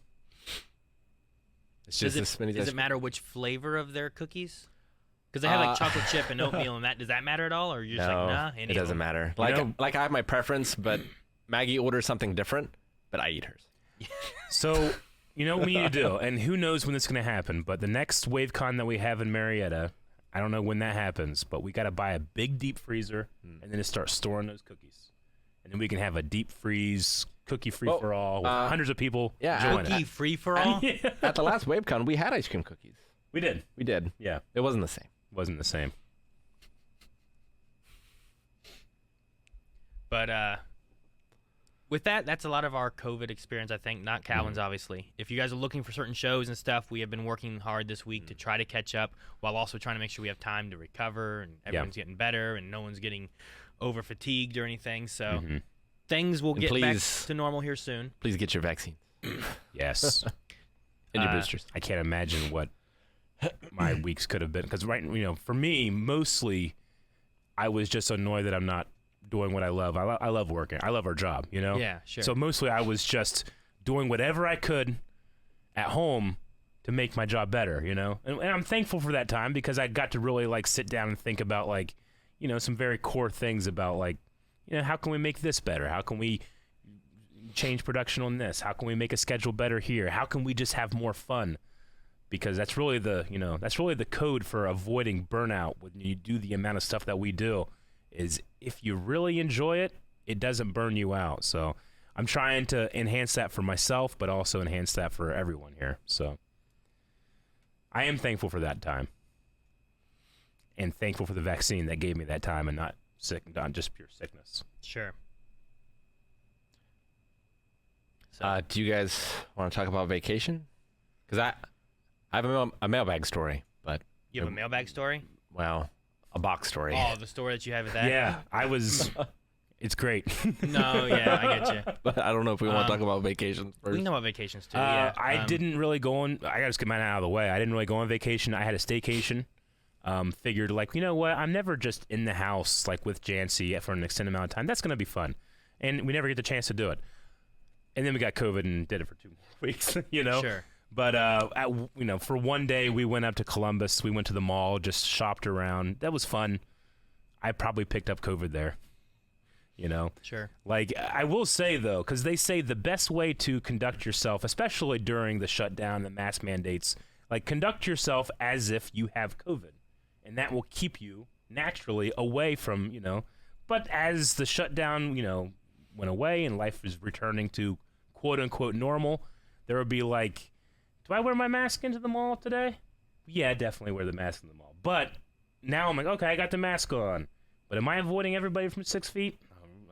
It's Does just the Smitty's ice it cream. matter which flavor of their cookies? Because they have like chocolate chip and oatmeal and that. Does that matter at all? Or you're just No, like, nah, it doesn't matter. Like I have my preference, but Maggie orders something different, but I eat hers. So, you know what we need to do, and who knows when this is going to happen, but the next WaveCon that we have in Marietta, I don't know when that happens, but we got to buy a big deep freezer and then just start storing those cookies. And then we can have a deep freeze cookie free for all with hundreds of people yeah, enjoying Cookie it. free for all. At the last WaveCon, we had ice cream cookies. We did. We did. Yeah. It wasn't the same. Wasn't the same. But with that's a lot of our COVID experience, I think. Not Calvin's, obviously. If you guys are looking for certain shows and stuff, we have been working hard this week to try to catch up while also trying to make sure we have time to recover and everyone's getting better and no one's getting over fatigued or anything. So things will get back to normal here soon. Please get your vaccine. Yes. And your boosters. I can't imagine what my weeks could have been. Because for me, mostly, I was just annoyed that I'm not doing what I love. I love working. I love our job, Yeah, sure. So mostly I was just doing whatever I could at home to make my job better, And I'm thankful for that time because I got to really sit down and think about some very core things about how can we make this better? How can we change production on this? How can we make a schedule better here? How can we just have more fun? Because that's really the code for avoiding burnout when you do the amount of stuff that we do. Is if you really enjoy it, it doesn't burn you out. So I'm trying to enhance that for myself, but also enhance that for everyone here. So I am thankful for that time. And thankful for the vaccine that gave me that time and not just pure sickness. Sure. So, Do you guys want to talk about vacation? Because I have a mailbag story, but... you have a mailbag story? Well... a box story. Oh, the story that you have with that? Yeah, it's great. No, yeah, I get you. But I don't know if we want to talk about vacations first. We can talk about vacations too. Yeah. I didn't really go on. I gotta just get mine out of the way. I didn't really go on vacation. I had a staycation. Figured you know what? I'm never just in the house with Jancy for an extended amount of time. That's gonna be fun, and we never get the chance to do it. And then we got COVID and did it for 2 more weeks. Sure. But for one day we went up to Columbus. We went to the mall, just shopped around. That was fun. I probably picked up COVID there. Sure. I will say though, because they say the best way to conduct yourself, especially during the shutdown, the mask mandates, conduct yourself as if you have COVID, and that will keep you naturally away from But as the shutdown went away and life is returning to quote unquote normal, there would be do I wear my mask into the mall today? Yeah, definitely wear the mask in the mall. But now I'm okay, I got the mask on. But am I avoiding everybody from 6 feet?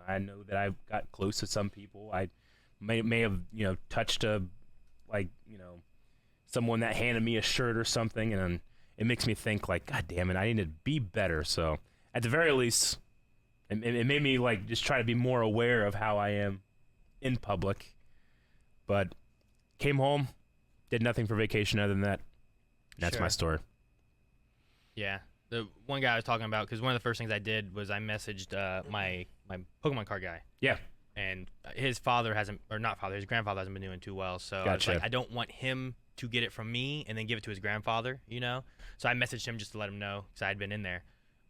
I know that I got close to some people. I may have, touched someone that handed me a shirt or something. And it makes me think God damn it, I need to be better. So at the very least, it made me just try to be more aware of how I am in public. But came home. Did nothing for vacation other than that. That's my story. Yeah. The one guy I was talking about, because one of the first things I did was I messaged my Pokemon card guy. Yeah. And his grandfather hasn't been doing too well. So Gotcha. I was I don't want him to get it from me and then give it to his grandfather, So I messaged him just to let him know because I had been in there.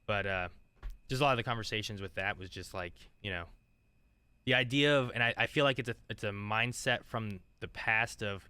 But just a lot of the conversations with that was just the idea of, and I feel like it's a mindset from the past of,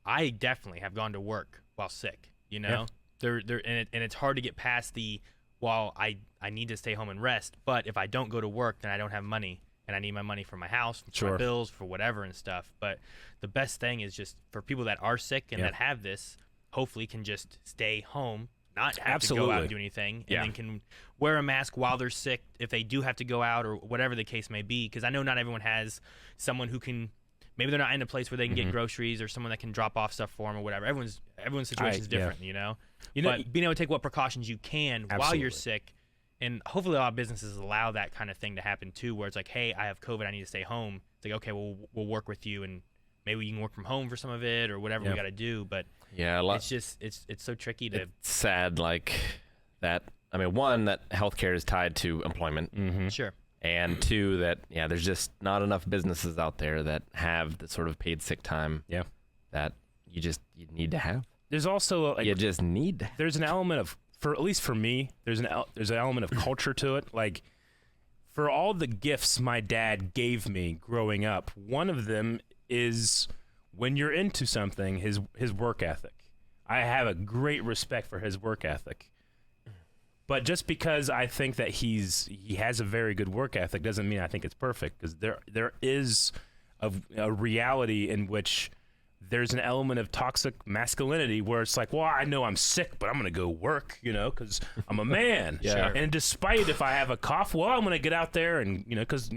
I definitely have gone to work while sick, Yeah. And it's hard to get past I need to stay home and rest, but if I don't go to work, then I don't have money, and I need my money for my house, for my bills, for whatever and stuff. But the best thing is just for people that are sick and that have this, hopefully can just stay home, not have to go out and do anything, and then can wear a mask while they're sick if they do have to go out or whatever the case may be. Because I know not everyone has someone who can. Maybe they're not in a place where they can get groceries or someone that can drop off stuff for them or whatever. Everyone's situation is different, But being able to take what precautions you can while you're sick, and hopefully a lot of businesses allow that kind of thing to happen too, where it's hey, I have COVID, I need to stay home. It's okay, we'll work with you, and maybe you can work from home for some of it or whatever we got to do. But it's just it's so tricky to. It's sad that. I mean, one, that healthcare is tied to employment. Mm-hmm. Sure. And two, that there's just not enough businesses out there that have the sort of paid sick time that you need to have. There's also you just need. There's an element of, at least for me, there's an element of culture to it. For all the gifts my dad gave me growing up, one of them is when you're into something, his work ethic. I have a great respect for his work ethic. But just because I think that he has a very good work ethic doesn't mean I think it's perfect, because there is of a reality in which there's an element of toxic masculinity where it's like, well, I know I'm sick, but I'm going to go work, because I'm a man. Yeah. And despite if I have a cough, well, I'm going to get out there and, because,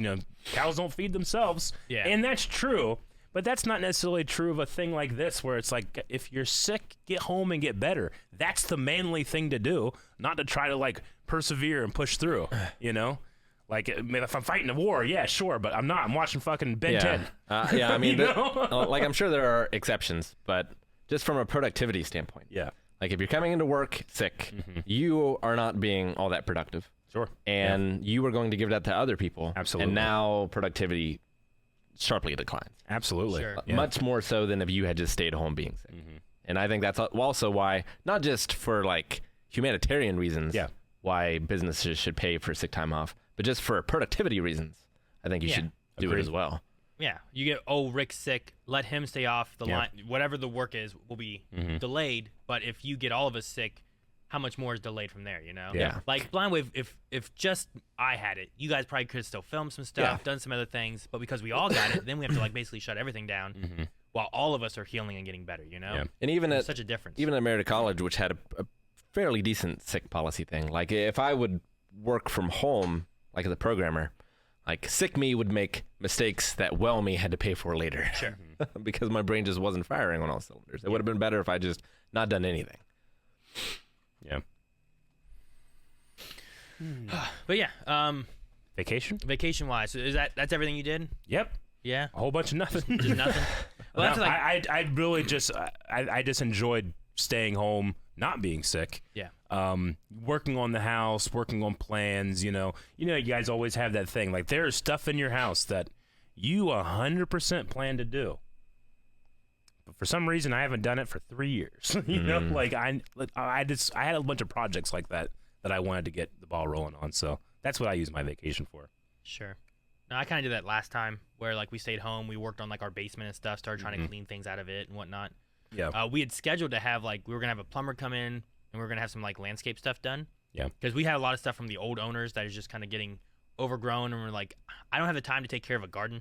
cows don't feed themselves. Yeah. And that's true. But that's not necessarily true of a thing like this where it's like, if you're sick, get home and get better. That's the manly thing to do, not to try to, like, persevere and push through, Like, if I'm fighting a war, yeah, sure, but I'm not. I'm watching fucking Ben 10. Yeah, I mean, You know? like, I'm sure there are exceptions, but just from a productivity standpoint. Yeah. Like, if you're coming into work sick, you are not being all that productive. Sure. And you are going to give that to other people. Absolutely. And now productivity sharply declines. Absolutely. Sure. Yeah. Much more so than if you had just stayed home being sick. And I think that's also why, not just for, like, humanitarian reasons, why businesses should pay for sick time off, but just for productivity reasons, I think you should do it as well. Yeah, you get Rick's sick, let him stay off the line. Whatever the work is will be delayed. But if you get all of us sick, how much more is delayed from there? Yeah. Like Blind Wave, if just I had it, you guys probably could still film some stuff, done some other things. But because we all got it, then we have to like basically shut everything down while all of us are healing and getting better. And even There's at such a difference. Even at Marietta College, which had a fairly decent sick policy thing, like if I would work from home, like as a programmer, like sick me would make mistakes that well me had to pay for later. Sure. Because my brain just wasn't firing on all cylinders. It would have been better if I just not done anything. Yeah. But yeah, Vacation? vacation wise, so that's everything you did? Yep. Yeah. A whole bunch of nothing. Just nothing. Well, that's No, like I really just I just enjoyed staying home, not being sick. yeah. Working on the house, working on plans. You guys always have that thing. Like there's stuff in your house that you 100% plan to do, but for some reason I haven't done it for 3 years. Like I had a bunch of projects like that I wanted to get the ball rolling on. So that's what I use my vacation for. Sure. No, I kind of did that last time where like we stayed home, we worked on like our basement and stuff, started trying to clean things out of it and whatnot. Yeah. We had scheduled to have like we were gonna have a plumber come in and we were gonna have some like landscape stuff done. Yeah. Because we had a lot of stuff from the old owners that is just kind of getting overgrown, and we're like, I don't have the time to take care of a garden,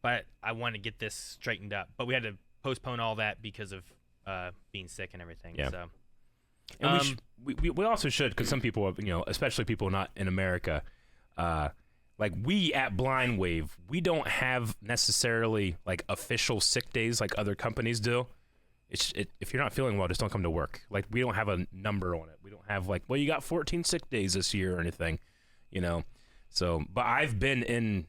but I want to get this straightened up. But we had to postpone all that because of being sick and everything. Yeah. So. And we also should, because some people, especially people not in America, like we at Blind Wave, we don't have necessarily like official sick days like other companies do. If you're not feeling well, just don't come to work. Like we don't have a number on it. We don't have like, well, you got 14 sick days this year or anything, So, but I've been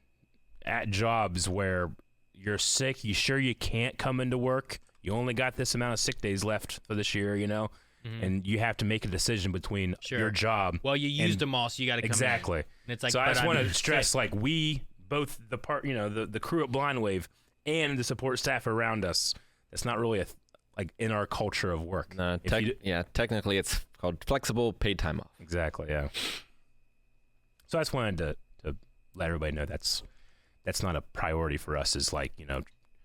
at jobs where you're sick. You sure you can't come into work? You only got this amount of sick days left for this year, and you have to make a decision between your job. Well, you used them all, so you got to come exactly. in. And it's like, so I just want to I'm stress, sick. like we both the part, the crew at Blind Wave and the support staff around us. That's not really like in our culture of work. No, technically it's called flexible paid time off. Exactly. Yeah. So I just wanted to let everybody know that's not a priority for us. Is like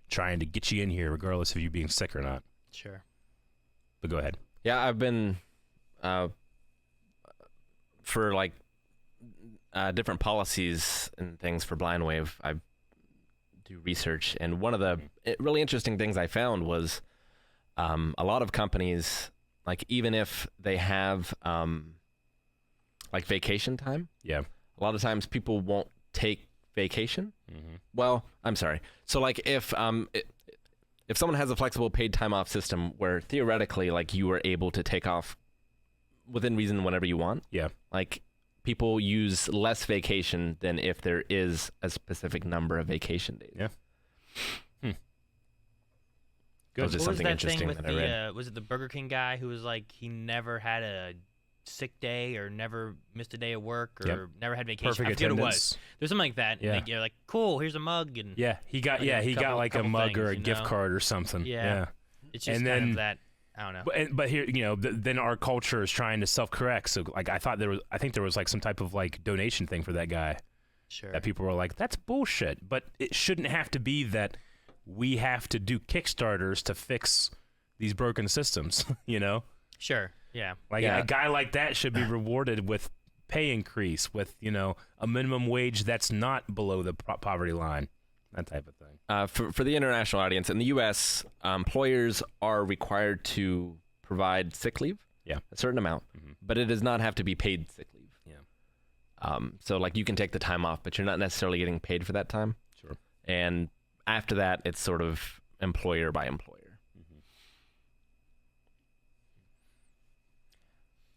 trying to get you in here regardless of you being sick or not. Sure. But go ahead. Yeah, I've been for like different policies and things for Blind Wave. I do research, and one of the really interesting things I found was a lot of companies, like even if they have like vacation time, a lot of times people won't take vacation. Well, I'm sorry. So like if someone has a flexible paid time off system where theoretically like you are able to take off within reason whenever you want. Yeah. Like people use less vacation than if there is a specific number of vacation days. Yeah. Good. What was something that interesting thing with that I read. was it the Burger King guy who was like he never had a sick day or never missed a day of work or never had vacation? Perfect I forget what it attendance. was. There's something like that. Yeah. And you're like, cool, here's a mug and he got couple- like a couple mug or a things, gift card or something. Yeah. It's just And kind then- of that. I don't know. But here, then our culture is trying to self-correct. So like I think there was like some type of like donation thing for that guy. Sure. That people were like, that's bullshit. But it shouldn't have to be that we have to do Kickstarters to fix these broken systems, Sure. Yeah. Like a guy like that should be rewarded with pay increase, with, a minimum wage that's not below the poverty line. that type of thing. For the international audience, in the U.S., employers are required to provide sick leave, Yeah. a certain amount, but it does not have to be paid sick leave. Yeah. So like you can take the time off, but you're not necessarily getting paid for that time. Sure. And after that, it's sort of employer by employer.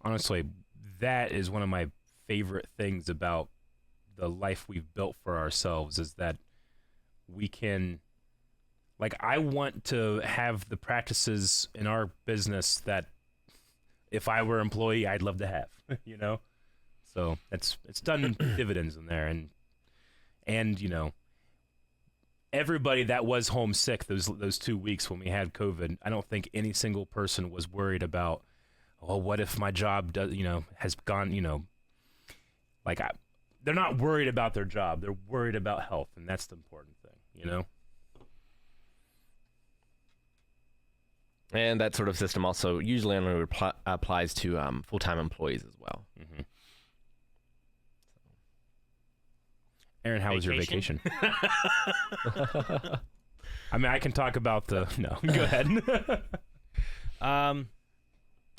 Honestly, that is one of my favorite things about the life we've built for ourselves is that we can, like, I want to have the practices in our business that if I were an employee, I'd love to have, you know? So it's done dividends in there. And, you know, everybody that was homesick those 2 weeks when we had COVID, I don't think any single person was worried about, oh, what if my job does, you know, has gone, you know, like they're not worried about their job. They're worried about health, and that's the important thing, you know? And that sort of system also usually only applies to full-time employees as well. Aaron, how was your vacation? I mean, I can talk about no, go ahead.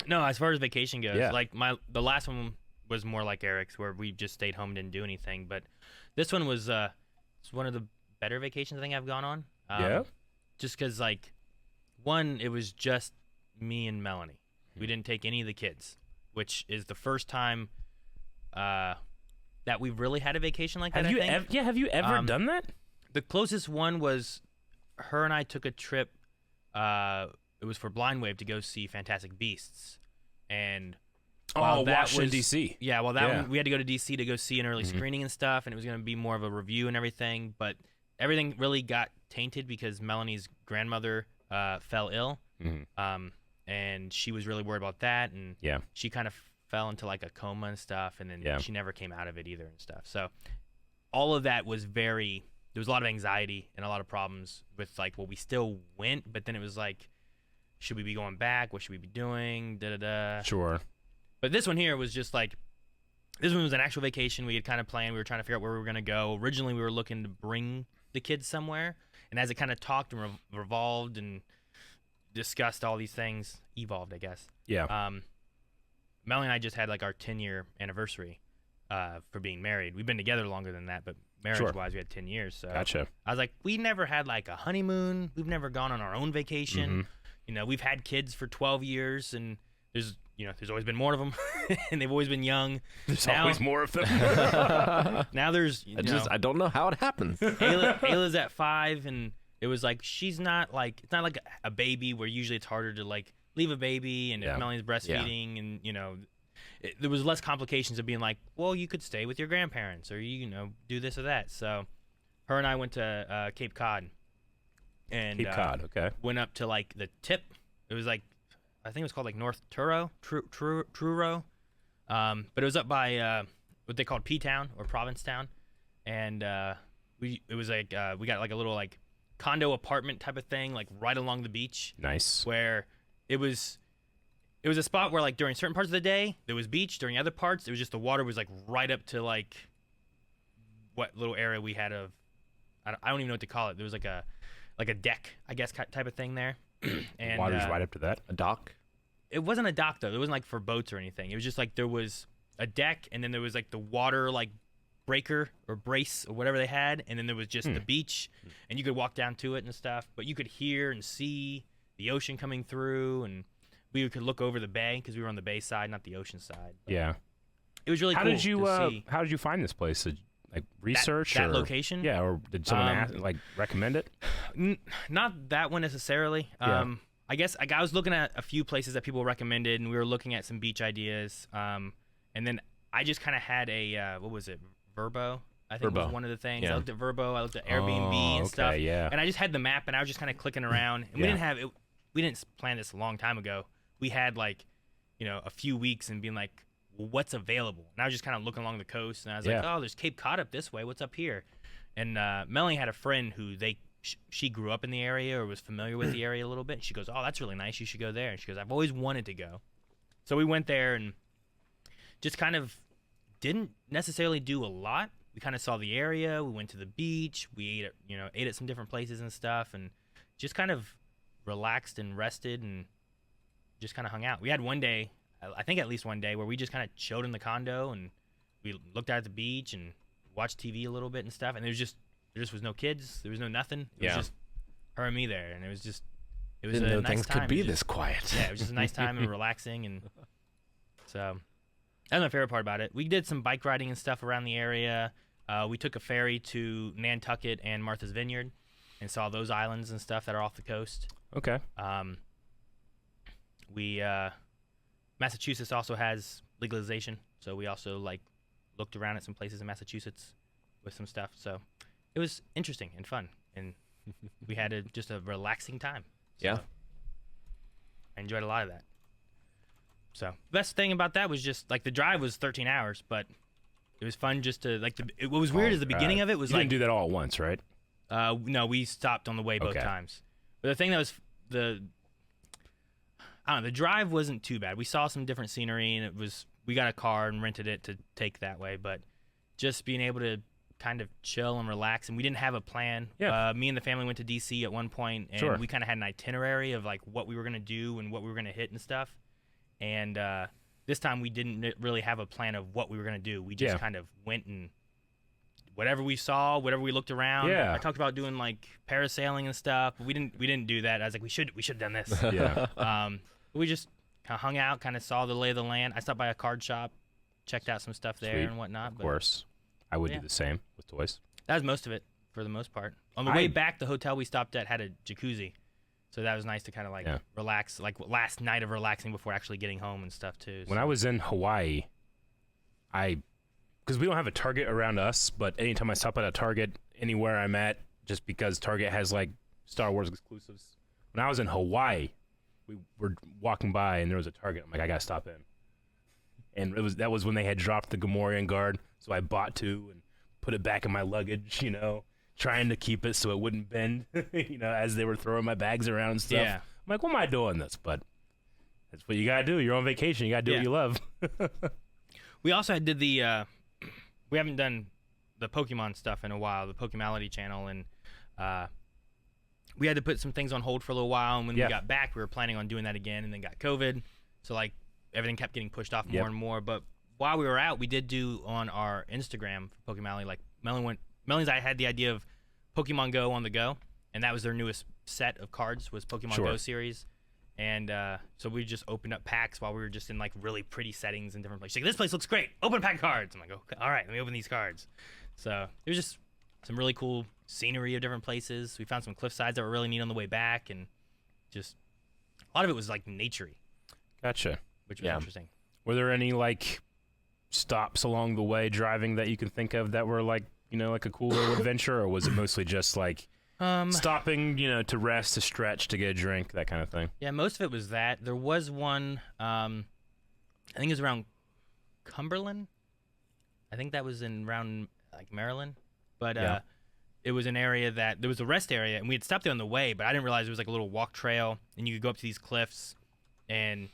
No, as far as vacation goes, Yeah. like the last one was more like Eric's, where we just stayed home and didn't do anything. But this one was it's one of the better vacations I think I've gone on. Yeah. Just because, like, one, it was just me and Melanie. We didn't take any of the kids, which is the first time that we've really had a vacation like that. Have you I think. have you ever done that? The closest one was her and I took a trip. It was for Blind Wave to go see Fantastic Beasts, and Washington D.C. Yeah, well, that one we had to go to D.C. to go see an early screening and stuff, and it was going to be more of a review and everything. But everything really got tainted because Melanie's grandmother fell ill, and she was really worried about that, and she kind of fell into like a coma and stuff, and then she never came out of it either and stuff. So all of that was there was a lot of anxiety and a lot of problems with, like, well, we still went, but then it was like, should we be going back? What should we be doing? Da-da-da. Sure. But this one here was just like, this one was an actual vacation. We had kind of planned. We were trying to figure out where we were going to go. Originally, we were looking to bring the kids somewhere. And as it kind of talked and revolved and discussed all these things, evolved, I guess. Yeah. Melanie and I just had like our 10-year anniversary for being married. We've been together longer than that, but marriage-wise, we had 10 years. So Gotcha. I was like, we never had like a honeymoon. We've never gone on our own vacation. You know, we've had kids for 12 years, and there's always been more of them, and they've always been young. There's always more of them. Now there's, I don't know how it happens. Ayla's at 5, and it was like, it's not like a baby where usually it's harder to like leave a baby, and if Melanie's breastfeeding, and you know, there was less complications of being like, well, you could stay with your grandparents, or you know, do this or that. So her and I went to Cape Cod. And Cape Cod, okay. Went up to like the tip. It was like, I think it was called like North Truro, Truro. But it was up by what they called P-Town or Provincetown, and we got like a little like condo apartment type of thing, like right along the beach. Nice. Where it was a spot where like during certain parts of the day there was beach, during other parts it was just the water was like right up to like what little area we had of, I don't even know what to call it. There was like a deck, I guess, type of thing there. And water's right up to that. A dock? It wasn't a dock, though. It wasn't like for boats or anything. It was just like there was a deck, and then there was like the water like breaker or brace or whatever they had, and then there was just the beach, and you could walk down to it and stuff. But you could hear and see the ocean coming through, and we could look over the bay because we were on the bay side, not the ocean side. But yeah. it was really cool to see. How did you find this place? Like research that or location? Yeah, or did someone recommend it? Not that one necessarily. I guess I was looking at a few places that people recommended, and we were looking at some beach ideas. And then I just kind of had a what was it, Verbo? I think was one of the things. Yeah. I looked at Verbo. I looked at Airbnb and stuff. Yeah. And I just had the map, and I was just kind of clicking around. And we didn't plan this a long time ago. We had like, you know, a few weeks and being like, what's available, and I was just kind of looking along the coast, and I was like, oh, there's Cape Cod up this way, what's up here? And Melanie had a friend who she grew up in the area or was familiar with the area a little bit, and she goes, oh, that's really nice, you should go there. And she goes, I've always wanted to go. So we went there and just kind of didn't necessarily do a lot. we kind of saw the area. We went to the beach. We ate at some different places and stuff, and just kind of relaxed and rested and just kind of hung out. We had one day, I think at least one day, where we just kind of chilled in the condo and we looked out at the beach and watched TV a little bit and stuff. And there just was no kids. There was no nothing. It was just her and me there, and it was Didn't a know nice things time. could be this quiet. Yeah, it was just a nice time and relaxing, and so that's my favorite part about it. We did some bike riding and stuff around the area. We took a ferry to Nantucket and Martha's Vineyard and saw those islands and stuff that are off the coast. Okay. Massachusetts also has legalization, so we also looked around at some places in Massachusetts with some stuff. So it was interesting and fun, and we had just a relaxing time. So Yeah. I enjoyed a lot of that. So the best thing about that was just the drive was 13 hours, but it was fun just to what was weird is the beginning of it was you didn't do that all at once, right? no, we stopped on the way both times. But the thing that was the drive wasn't too bad. We saw some different scenery, and we got a car and rented it to take that way, but just being able to kind of chill and relax, and we didn't have a plan. Yeah. Me and the family went to DC at one point, and we kind of had an itinerary of what we were going to do and what we were going to hit and stuff. And this time we didn't really have a plan of what we were going to do. We just kind of went and whatever we saw, whatever we looked around. Yeah. I talked about doing parasailing and stuff, but we didn't do that. I was like, we should have done this. Yeah. We just kind of hung out, kind of saw the lay of the land. I stopped by a card shop, checked out some stuff there and whatnot. Of course. I would do the same with toys. That was most of it for the most part. On the way back, the hotel we stopped at had a jacuzzi. So that was nice to kind of relax, last night of relaxing before actually getting home and stuff too. When I was in Hawaii, because we don't have a Target around us, but anytime I stop at a Target anywhere I'm at, just because Target has Star Wars exclusives. When I was in Hawaii, we were walking by and there was a Target. I'm like, I gotta stop in. And that was when they had dropped the Gamorrean guard, so I bought two and put it back in my luggage, trying to keep it so it wouldn't bend, as they were throwing my bags around and stuff. Yeah. I'm like, why am I doing this? But that's what you gotta do. You're on vacation. You gotta do what you love. We also did we haven't done the Pokemon stuff in a while, the Pokemality channel, and we had to put some things on hold for a little while. And when we got back, we were planning on doing that again, and then got COVID, so everything kept getting pushed off more and more. But while we were out, we did do on our Instagram for Pokemality. Melanie's I had the idea of Pokemon Go on the go, and that was their newest set of cards was Pokemon Go series. And so we just opened up packs while we were just in really pretty settings and different places. She's like, this place looks great. Open a pack of cards. I'm like, okay, all right, let me open these cards. So it was just some really cool scenery of different places. We found some cliff sides that were really neat on the way back, and just a lot of it was naturey. Gotcha. Which was interesting. Were there any stops along the way driving that you can think of that were a cool little adventure, or was it mostly just stopping, to rest, to stretch, to get a drink, that kind of thing? Yeah, most of it was that. There was one, I think it was around Cumberland. I think that was around Maryland, but it was an area that there was a rest area, and we had stopped there on the way, but I didn't realize it was a little walk trail, and you could go up to these cliffs and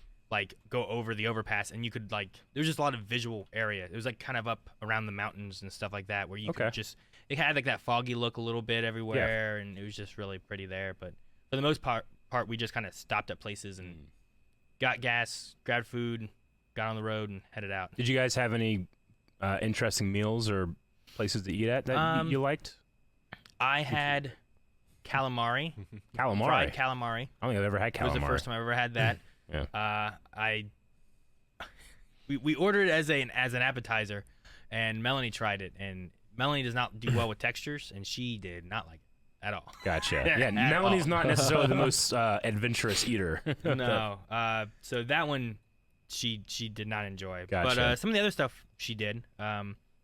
go over the overpass, and you could there was just a lot of visual area. It was kind of up around the mountains and stuff like that, where you could just, it had that foggy look a little bit everywhere, and it was just really pretty there. But for the most part we just kind of stopped at places and got gas, grabbed food, got on the road, and headed out. Did you guys have any interesting meals or places to eat at that you liked? I had calamari. Calamari? Fried calamari. I don't think I've ever had calamari. It was the first time I ever had that. Yeah. We ordered it as an appetizer, and Melanie tried it, and Melanie does not do well with textures, and she did not like it at all. Gotcha. Yeah, Melanie's not necessarily the most adventurous eater. No. So that one she did not enjoy. Gotcha. But some of the other stuff she did. I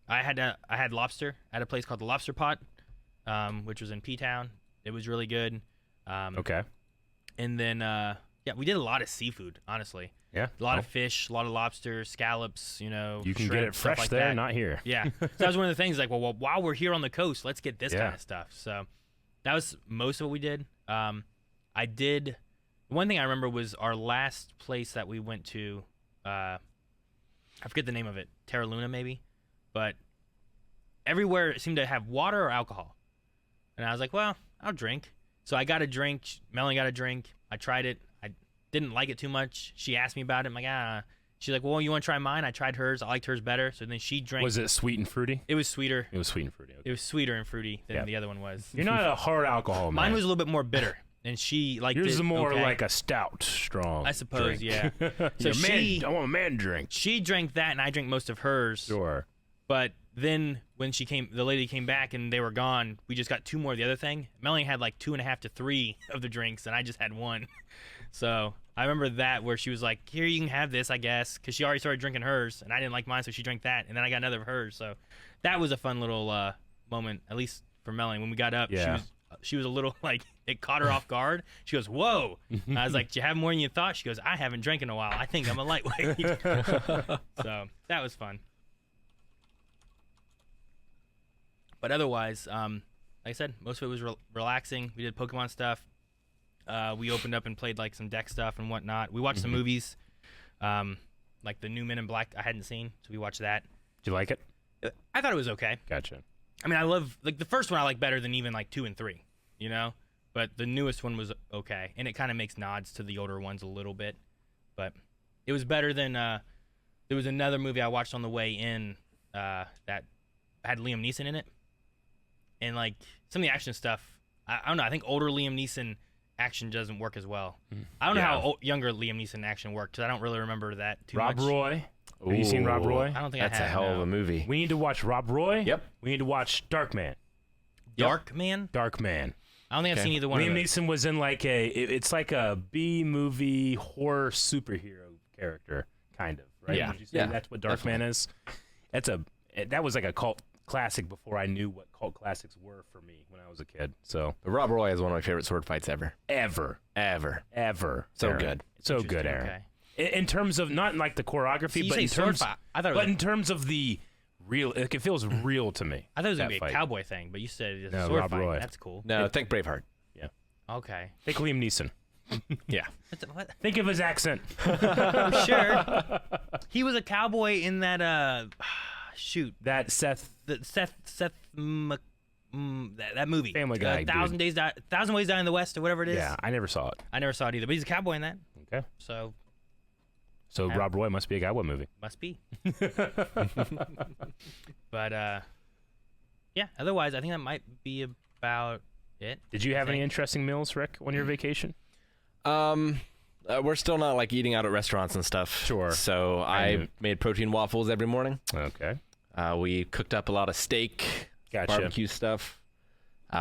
had lobster at a place called the Lobster Pot, which was in P-Town. It was really good. Okay. And then we did a lot of seafood, honestly. Yeah. A lot of fish, a lot of lobster, scallops, You can get it fresh there, that. not here. Yeah. So that was one of the things, well, while we're here on the coast, let's get this kind of stuff. So that was most of what we did. One thing I remember was our last place that we went to, I forget the name of it, Terra Luna maybe, but everywhere seemed to have water or alcohol. And I was like, well, I'll drink. So I got a drink. Melanie got a drink. I tried it. I didn't like it too much. She asked me about it. I'm like, She's like, well, you want to try mine? I tried hers. I liked hers better. So then she drank. Was it sweet and fruity? It was sweeter. It was sweet and fruity. Okay. It was sweeter and fruity than the other one was. You're not a hard alcohol man. Mine was a little bit more bitter. And she liked Yours it. is more okay. like a stout, strong. I suppose, drink. yeah. So I want a man drink. She drank that, and I drank most of hers. Sure. But then when the lady came back and they were gone, we just got 2 more of the other thing. Melanie had like 2.5 to 3 of the drinks, and I just had 1. So I remember that where she was like, here, you can have this, I guess, because she already started drinking hers, and I didn't like mine, so she drank that, and then I got another of hers. So that was a fun little moment, at least for Melanie. When we got up, she was a little like, it caught her off guard. She goes, whoa. And I was like, did you have more than you thought? She goes, I haven't drank in a while. I think I'm a lightweight. So that was fun. But otherwise, like I said, most of it was relaxing. We did Pokemon stuff. We opened up and played like some deck stuff and whatnot. We watched some movies, like the new Men in Black I hadn't seen, so we watched that. Did you like it? I thought it was okay. Gotcha. I mean, I love like the first one I like better than even like 2 and 3, you know. But the newest one was okay, and it kind of makes nods to the older ones a little bit. But it was better than there was another movie I watched on the way in that had Liam Neeson in it, and like some of the action stuff. I don't know. I think older Liam Neeson action doesn't work as well. I don't know how younger Liam Neeson action worked, because I don't really remember that too much. Rob Roy. Have you seen Rob Roy? I don't think That's I a have. hell of a movie. We need to watch Rob Roy. Yep. We need to watch Darkman. Darkman? Darkman. I don't think I've seen either one Liam of those. Neeson was in like it's like a B-movie horror superhero character, kind of, right? Yeah. Would you say Yeah, that's what Darkman is? That was like a cult classic before I knew what cult classics were for me when I was a kid. So Rob Roy is one of my favorite sword fights ever. ever. So Aaron. good. So good, Aaron. Okay. In terms of not in like the So choreography, you but say in sword terms, fight. I thought it but was, in terms of the real, like, it feels real to me. I thought it was that gonna be a fight. cowboy thing, but you said it's a No, sword Rob fight. Roy. That's cool. No, think Braveheart. Okay. Think Liam Neeson. Yeah. What? Think of his accent. For sure. He was a cowboy in that shoot. That Seth That movie. Family Guy, Thousand Ways to Die in the West or whatever it is. Yeah, I never saw it. I never saw it either, but he's a cowboy in that. Okay. So So Rob Roy must be a cowboy movie. must be. But yeah, otherwise I think that might be about it. Did you have any think. interesting meals, Rick, on your vacation? We're still not like eating out at restaurants and stuff. Sure. So I made protein waffles every morning. Okay. We cooked up a lot of steak, Gotcha. barbecue stuff.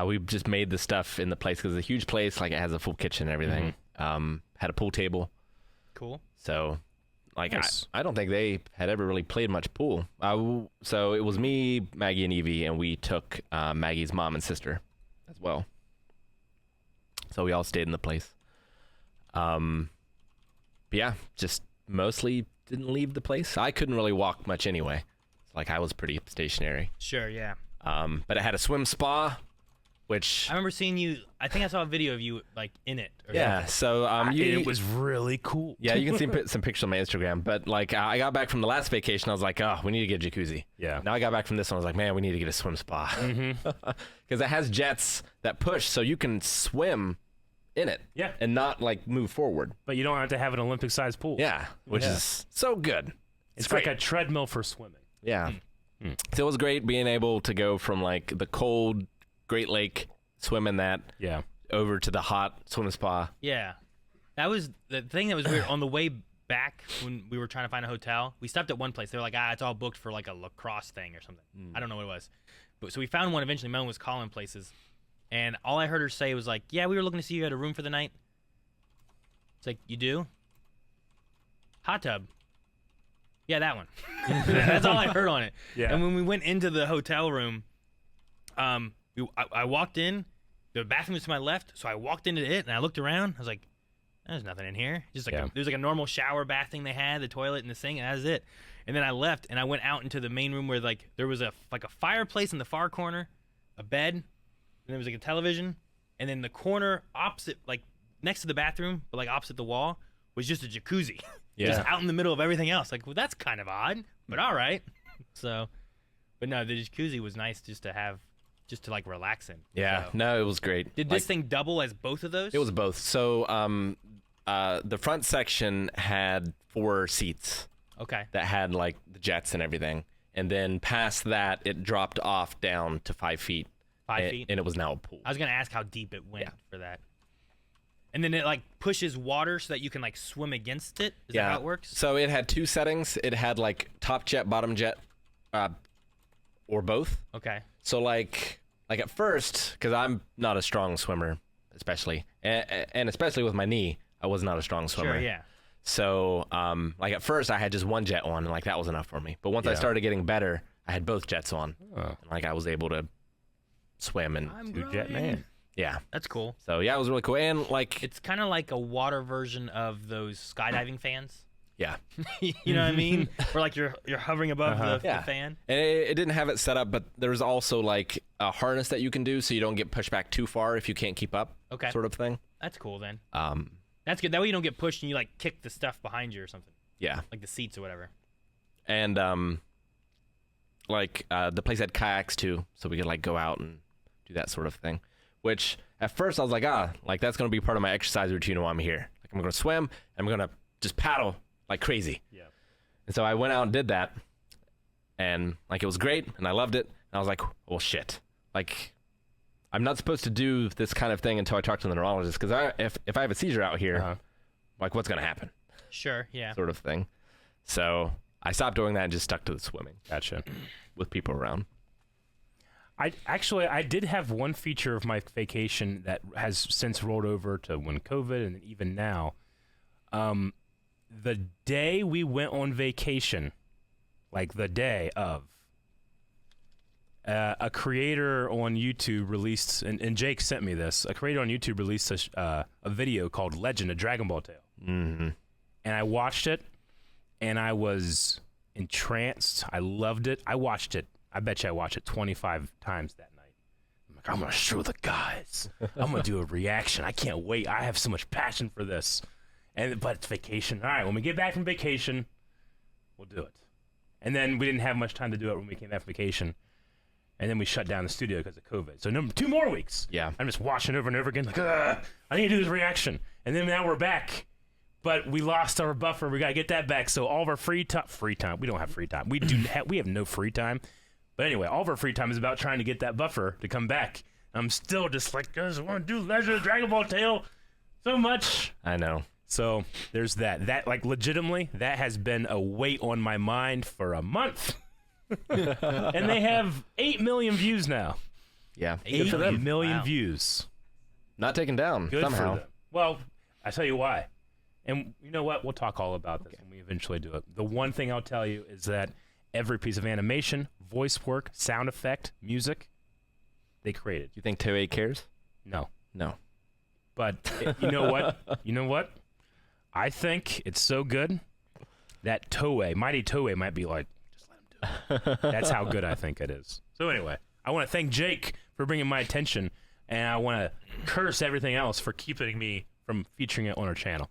We just made the stuff in the place because it's a huge place. Like it has a full kitchen and everything. Had a pool table. Cool. So, like, Nice. I don't think they had ever really played much pool. So it was me, Maggie, and Evie, and we took Maggie's mom and sister as well. So we all stayed in the place. But yeah, just mostly didn't leave the place. I couldn't really walk much anyway. Like I was pretty stationary. Sure, yeah. But it had a swim spa, which I remember seeing you. I think I saw a video of you like in it. Or yeah. something. So It was really cool. yeah, you can see some pictures on my Instagram. But like I got back from the last vacation, I was like, oh, we need to get a jacuzzi. Yeah. Now I got back from this one, I was like, man, we need to get a swim spa because it has jets that push, so you can swim in it. Yeah. And not like move forward. But you don't have to have an Olympic-sized pool. Yeah, which Yeah. is so good. It's great. like a treadmill for swimming. Yeah. So it was great being able to go from like the cold Great Lake, swim in that, Yeah. over to the hot swim spa. Yeah. That was the thing that was weird. On the way back when we were trying to find a hotel, we stopped at one place. They were like, it's all booked for like a lacrosse thing or something. I don't know what it was. But so we found one eventually. Melon was calling places. And all I heard her say was like, yeah, we were looking to see you had a room for the night. It's like, you do? Hot tub. Yeah, that one. That's all I heard on it. Yeah. And when we went into the hotel room, I walked in. The bathroom was to my left, so I walked into it and I looked around. I was like, "There's nothing in here." Just like there's like a normal shower bath thing they had, the toilet and the sink, and that was it. And then I left and I went out into the main room where like there was a fireplace in the far corner, a bed, and there was like a television, and then the corner opposite, like next to the bathroom, but like opposite the wall, was just a jacuzzi. Yeah. Just out in the middle of everything else. Like, well, that's kind of odd, but all right. So, But no, the jacuzzi was nice just to like relax in. Yeah, So- no, it was great. Did this thing double as both of those? It was both. So the front section had 4 seats Okay. that had like the jets and everything, and then past that it dropped off down to 5 feet. 5 feet. And it was now a pool. I was gonna ask how deep it went Yeah. for that. And then it like pushes water so that you can like swim against it. Is that how it works? So it had 2 settings. It had like top jet, bottom jet, or both. Okay. So like at first, because I'm not a strong swimmer, especially, and especially with my knee, I was not a strong swimmer. Sure. Yeah. So like at first I had just 1 jet on, and like that was enough for me. But once I started getting better, I had both jets on, and like I was able to swim and Jet man. yeah. That's cool. So yeah, it was really cool, and like It's kind of like a water version of those skydiving fans. yeah, You know what I mean? Where like you're hovering above the Yeah. fan. and it didn't have it set up, but there's also like a harness that you can do, so you don't get pushed back too far if you can't keep up. Okay. Sort of thing. That's cool then. That's That's good. That way you don't get pushed and you like kick the stuff behind you or something, yeah. like the seats or whatever. And like the place had kayaks too, so we could like go out and do that sort of thing. Which at first I was like, like that's gonna be part of my exercise routine while I'm here. Like I'm gonna swim, I'm gonna just paddle like crazy. Yeah. And so I went out and did that, and like it was great, and I loved it. And I was like, well, shit, like I'm not supposed to do this kind of thing until I talk to the neurologist, because if I have a seizure out here, like what's gonna happen, Sure. Yeah. sort of thing. So I stopped doing that and just stuck to the swimming Gotcha. with people around. I did have one feature of my vacation that has since rolled over to when COVID and even now. The day we went on vacation, like the day of, a creator on YouTube released, and Jake sent me this. A creator on YouTube released a video called "Legend: A Dragonball Tale," and I watched it, and I was entranced. I loved it. I watched it. I bet you I watched it 25 times that night. I'm like, I'm gonna show the guys. I'm gonna do a reaction. I can't wait. I have so much passion for this. But it's vacation. All right, when we get back from vacation, we'll do it. And then we didn't have much time to do it when we came back from vacation. And then we shut down the studio because of COVID. So 2 more weeks. Yeah. I'm just watching over and over again, like, I need to do this reaction. And then now we're back. But we lost our buffer. We got to get that back. So all of our free time, we don't have free time. We have no free time. But anyway, all of our free time is about trying to get that buffer to come back. I'm still just like, I just want to do Legend of Dragonball Tale so much. I know. So there's that. That, like, legitimately, that has been a weight on my mind for a month. And they have 8 million views now. Yeah. 8 million views. Not taken down Good somehow. for them. Well, I tell you why. And you know what? We'll talk all about this when we eventually do it. The one thing I'll tell you is that every piece of animation, voice work, sound effect, music, they created. You think Toei cares? No. No. But you know what? You know what? I think it's so good that Mighty Toei might be like, just let him do it. That's how good I think it is. So anyway, I want to thank Jake for bringing my attention, and I want to curse everything else for keeping me from featuring it on our channel.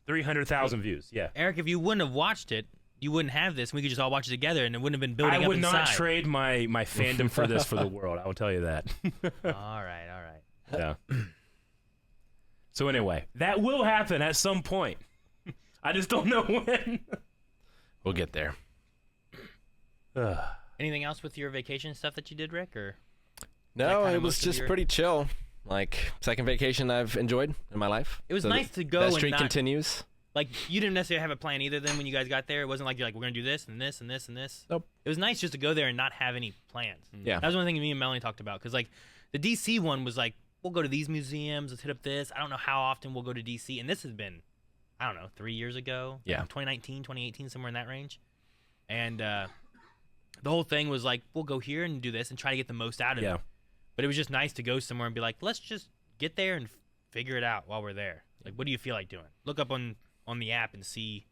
300,000 views, yeah. Eric, if you wouldn't have watched it, you wouldn't have this. We could just all watch it together, and it wouldn't have been building I up would inside. not trade my fandom for this for the world. I will tell you that. All right. Yeah. So anyway, that will happen at some point. I just don't know when. We'll get there. Anything else with your vacation stuff that you did, Rick? Or No, kinda it was most of just your- pretty chill. Like, second vacation I've enjoyed in my life. It was So nice to go That and streak not- continues. like you didn't necessarily have a plan either. Then when you guys got there, it wasn't like you're like, we're gonna do this and this and this and this. Nope. It was nice just to go there and not have any plans. Yeah. That was one thing me and Melanie talked about, because like the DC one was like, we'll go to these museums, let's hit up this. I don't know how often we'll go to DC, and this has been, I don't know, 3 years ago. Yeah. 2019, 2018, somewhere in that range. And the whole thing was like, we'll go here and do this and try to get the most out of Yeah. it. But it was just nice to go somewhere and be like, let's just get there and figure it out while we're there. Like, what do you feel like doing? Look up on the app and see,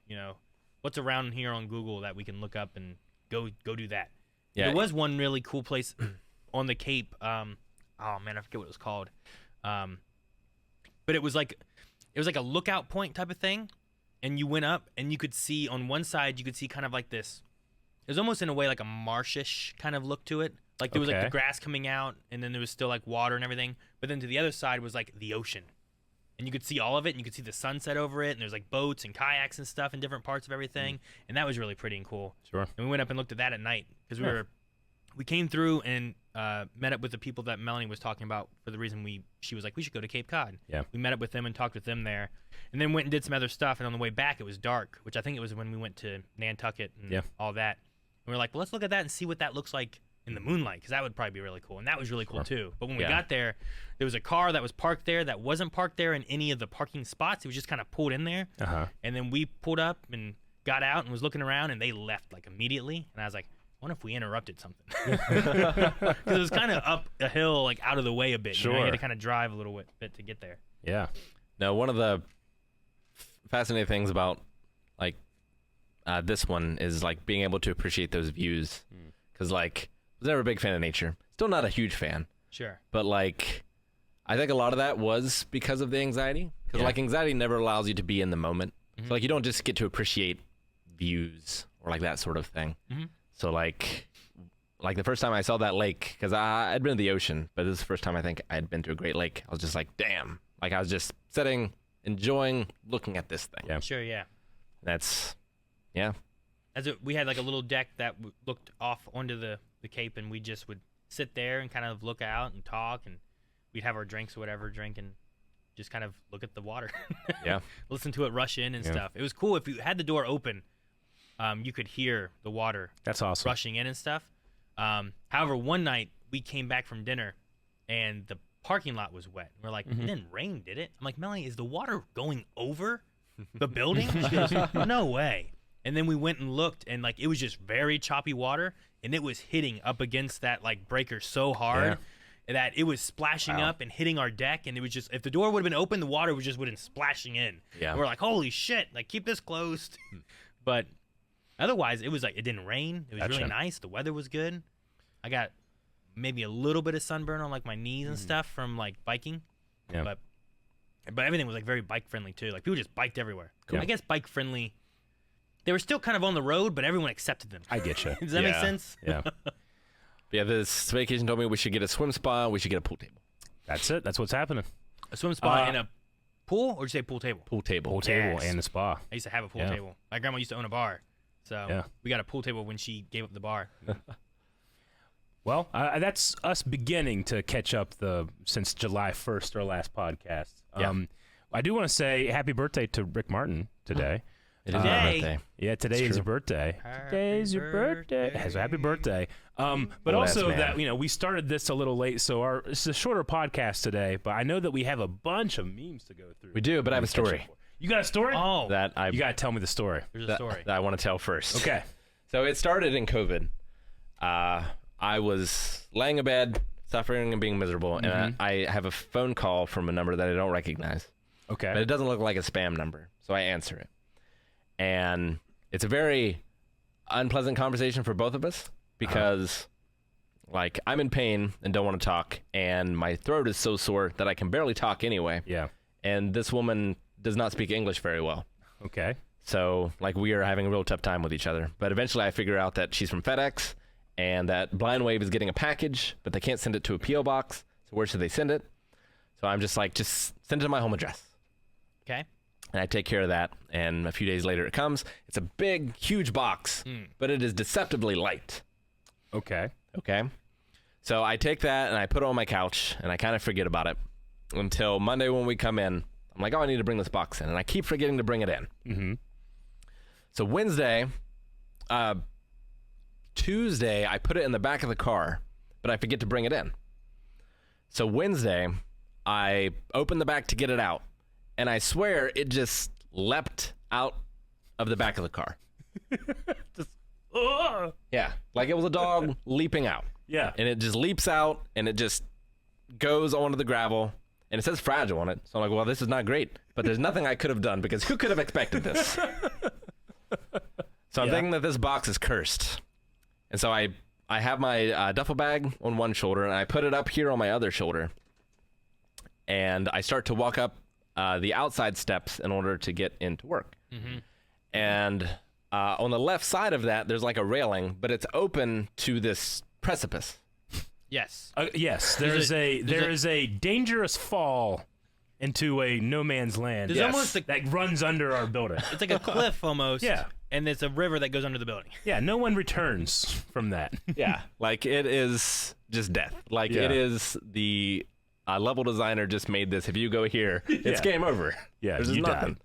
what's around here on Google that we can look up and go do that. Yeah. There was one really cool place on the Cape. Oh man, I forget what it was called. But it was like a lookout point type of thing, and you went up and you could see on one side, you could see kind of like this was almost in a way like a marshish kind of look to it. Like there was like the grass coming out, and then there was still like water and everything. But then to the other side was like the ocean, and you could see all of it, and you could see the sunset over it. And there's like boats and kayaks and stuff in different parts of everything, and that was really pretty and cool. Sure. And we went up and looked at that at night because we came through and met up with the people that Melanie was talking about for the reason she was like, we should go to Cape Cod. Yeah. We met up with them and talked with them there, and then went and did some other stuff. And on the way back, it was dark, which I think it was when we went to Nantucket and all that. And we were like, well, let's look at that and see what that looks like in the moonlight, because that would probably be really cool. And that was really cool too. But when we got there was a car that was parked there that wasn't parked there in any of the parking spots. It was just kind of pulled in there. And then we pulled up and got out and was looking around, and they left like immediately. And I was like, what if we interrupted something? Because it was kind of up a hill, like out of the way a bit. You know? You had to kind of drive a little bit to get there. Yeah. Now, one of the fascinating things about like this one is like being able to appreciate those views. Because like, I was never a big fan of nature. Still not a huge fan. Sure. But like, I think a lot of that was because of the anxiety. Because like anxiety never allows you to be in the moment. So like you don't just get to appreciate views or like that sort of thing. So like the first time I saw that lake, because I'd been to the ocean, but this is the first time I think I'd been to a Great Lake. I was just like, damn. Like I was just sitting, enjoying, looking at this thing. Yeah. Sure, yeah. That's, We had like a little deck that looked off onto the Cape, and we just would sit there and kind of look out and talk, and we'd have our drinks or whatever, drink, and just kind of look at the water. Listen to it rush in and stuff. It was cool. If you had the door open, you could hear the water. That's awesome. Rushing in and stuff. However, one night we came back from dinner, and the parking lot was wet. We're like, it didn't rain, did it? I'm like, Melanie, is the water going over the building? She goes, no way. And then we went and looked, and like it was just very choppy water, and it was hitting up against that like breaker so hard that it was splashing up and hitting our deck. And it was just, if the door would have been open, the water would have been splashing in. And we're like, holy shit, like keep this closed. But otherwise, it was like, it didn't rain. It was really nice. The weather was good. I got maybe a little bit of sunburn on like my knees and stuff from like biking. But everything was like very bike friendly too. Like people just biked everywhere. Cool. I guess bike friendly. They were still kind of on the road, but everyone accepted them. I get you. Does that make sense? Yeah. This vacation told me we should get a swim spa, we should get a pool table. That's it. That's what's happening. A swim spa and a pool, or did you say pool table? Pool table. Pool table and a spa. I used to have a pool table. My grandma used to own a bar. So we got a pool table when she gave up the bar. Well, that's us beginning to catch up since July 1st, our last podcast. I do want to say happy birthday to Rick Martin today. It is my birthday. Yeah, today is your birthday. Today's your birthday. So happy birthday. But also that, we started this a little late, so it's a shorter podcast today, but I know that we have a bunch of memes to go through. We do, but I have a story. You got a story? Oh. You got to tell me the story. There's a story. That I want to tell first. Okay. So it started in COVID. I was laying in bed, suffering and being miserable, and I have a phone call from a number that I don't recognize. Okay. But it doesn't look like a spam number, so I answer it. And it's a very unpleasant conversation for both of us because, like, I'm in pain and don't want to talk, and my throat is so sore that I can barely talk anyway. Yeah. And this woman does not speak English very well. Okay. So, like, we are having a real tough time with each other. But eventually I figure out that she's from FedEx and that Blind Wave is getting a package, but they can't send it to a P.O. box. So where should they send it? So I'm just like, just send it to my home address. Okay. And I take care of that, and a few days later it comes. It's a big, huge box, but it is deceptively light. Okay. So I take that, and I put it on my couch, and I kind of forget about it until Monday when we come in. I'm like, I need to bring this box in, and I keep forgetting to bring it in. So Wednesday, Tuesday, I put it in the back of the car, but I forget to bring it in. So Wednesday, I open the back to get it out. And I swear it just leapt out of the back of the car. Yeah, like it was a dog leaping out. Yeah. And it just leaps out and it just goes onto the gravel. And it says fragile on it. So I'm like, well, this is not great. But there's nothing I could have done because who could have expected this? So I'm thinking that this box is cursed. And so I have my duffel bag on one shoulder and I put it up here on my other shoulder. And I start to walk up the outside steps in order to get into work. And on the left side of that, there's like a railing, but it's open to this precipice. Yes. Yes, there is a dangerous fall into a no man's land. There's almost that runs under our building. It's like a cliff almost. Yeah. And there's a river that goes under the building. Yeah, no one returns from that. Yeah, like it is just death. Like it is the level designer just made this. If you go here, it's game over. Yeah, there's just nothing.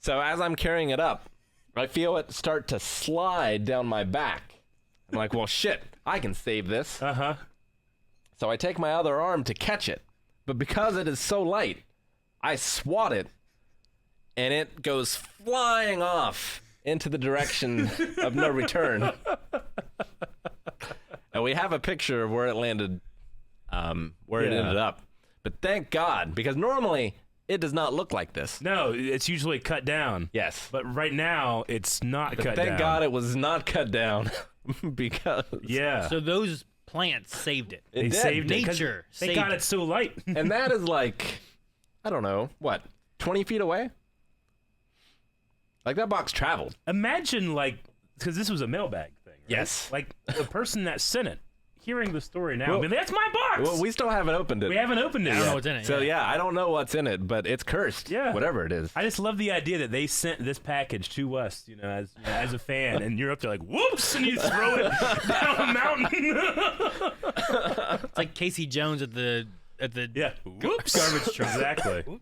So as I'm carrying it up, I feel it start to slide down my back. I'm like, well, shit, I can save this. Uh-huh. So I take my other arm to catch it. But because it is so light, I swat it, and it goes flying off into the direction of no return. And we have a picture of where it landed, where it ended up. But thank God, because normally it does not look like this. No, it's usually cut down. Yes. But right now, it's not cut down. Thank God it was not cut down because... Yeah. So those plants saved it. They saved it. Nature Thank saved God it. it's so light. And that is like, I don't know, what, 20 feet away? Like that box traveled. Imagine, like, because this was a mailbag thing, right? Yes. Like, the person that sent it, hearing the story now, I mean, that's my box! Well, we still haven't opened it. We haven't opened it I don't know yet. what's in it. So yeah, I don't know what's in it, but it's cursed. Yeah. Whatever it is. I just love the idea that they sent this package to us, as a fan, and you're up there like, whoops, and you throw it down a mountain. It's like Casey Jones at the Whoops. Garbage truck. Exactly.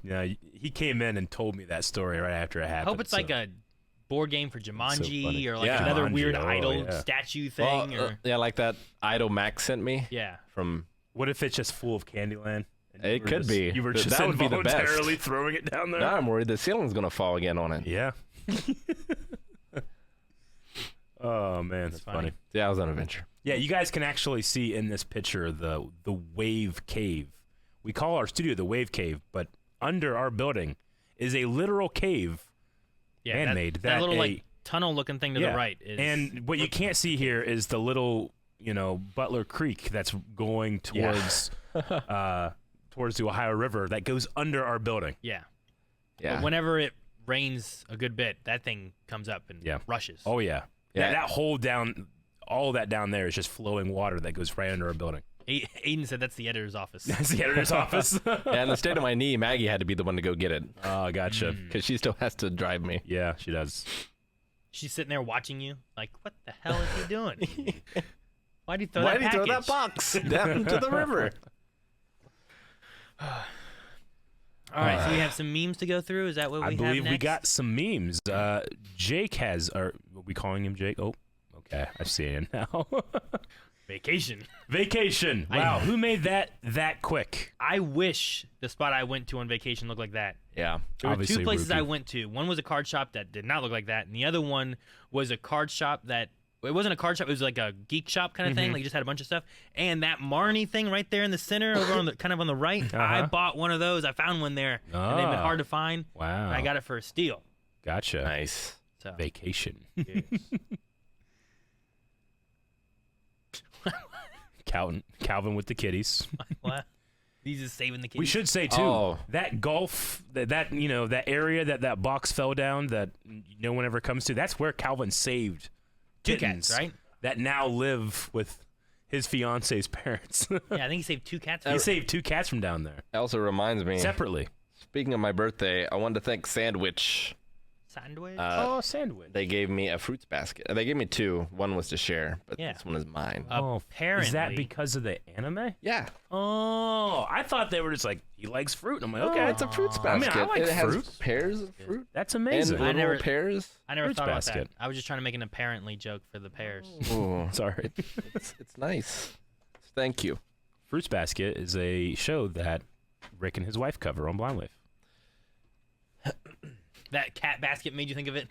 Yeah, he came in and told me that story right after it I happened. hope it's like a board game for Jumanji funny. or like Yeah. another Jumanji, weird oh, idol yeah. statue thing. or yeah, like that idol Max sent me yeah. from. What if it's just full of Candyland? And you It were could just- be. You were That just would be the best. involuntarily throwing it down there. Now I'm worried the ceiling's gonna fall again on it. Yeah. Oh man, that's funny. Yeah, it was an adventure. Yeah, you guys can actually see in this picture the Wave Cave. We call our studio the Wave Cave, but under our building is a literal cave, Yeah, man-made. that little a- like tunnel-looking thing to the right is. And what you can't see here is the little, Butler Creek that's going towards towards the Ohio River that goes under our building. yeah. Yeah. But whenever it rains a good bit, that thing comes up and Yeah. rushes. Oh yeah. Yeah. That whole down, all that down there is just flowing water that goes right under our building. Aiden said that's the editor's office. That's the editor's office. Yeah, in the state of my knee, Maggie had to be the one to go get it Oh, gotcha. because she still has to drive me. Yeah, she does. She's sitting there watching you, like, what the hell is he doing? Why'd he throw Why that did he throw package? that box down to the river? All right, so we have some memes to go through. Is that what we I have believe next? we got some memes. Jake has, are we calling him Jake? Oh, okay. I see him now. Vacation. Vacation. Wow, who made that quick? I wish the spot I went to on vacation looked like that. Yeah. There were Obviously, two places Rookie. I went to. One was a card shop that did not look like that, and the other one was a card shop that it wasn't a card shop. It was like a geek shop kind of thing. Like, you just had a bunch of stuff. And that Marnie thing right there in the center, over on the kind of on the right. I bought one of those. I found one there, and they've been hard to find. Wow. I got it for a steal. Gotcha. Nice. So Vacation. yes. Calvin with the kitties. What? He's just saving the kids. We should say too Oh. that golf that area that box fell down that no one ever comes to. That's where Calvin saved Two kittens cats, right? that now live with his fiance's parents. Yeah, I think he saved two cats. He saved two cats from down there That also reminds me, separately. speaking of my birthday, I wanted to thank Sandwich. Sandwich. Sandwich. They gave me a fruits basket. They gave me two. One was to share, but Yeah. this one is mine. Apparently. Is that because of the anime? Yeah. Oh, I thought they were just like, he likes fruit. I'm like, okay, Oh, it's a fruits I mean, basket. I like it has fruit. pears of fruit That's and amazing. I little never- pears. I never Fruits thought about basket. that. I was just trying to make an apparently joke for the pears. Ooh, Sorry. it's nice. Thank you. Fruits Basket is a show that Rick and his wife cover on Blind Wave. That cat basket made you think of it?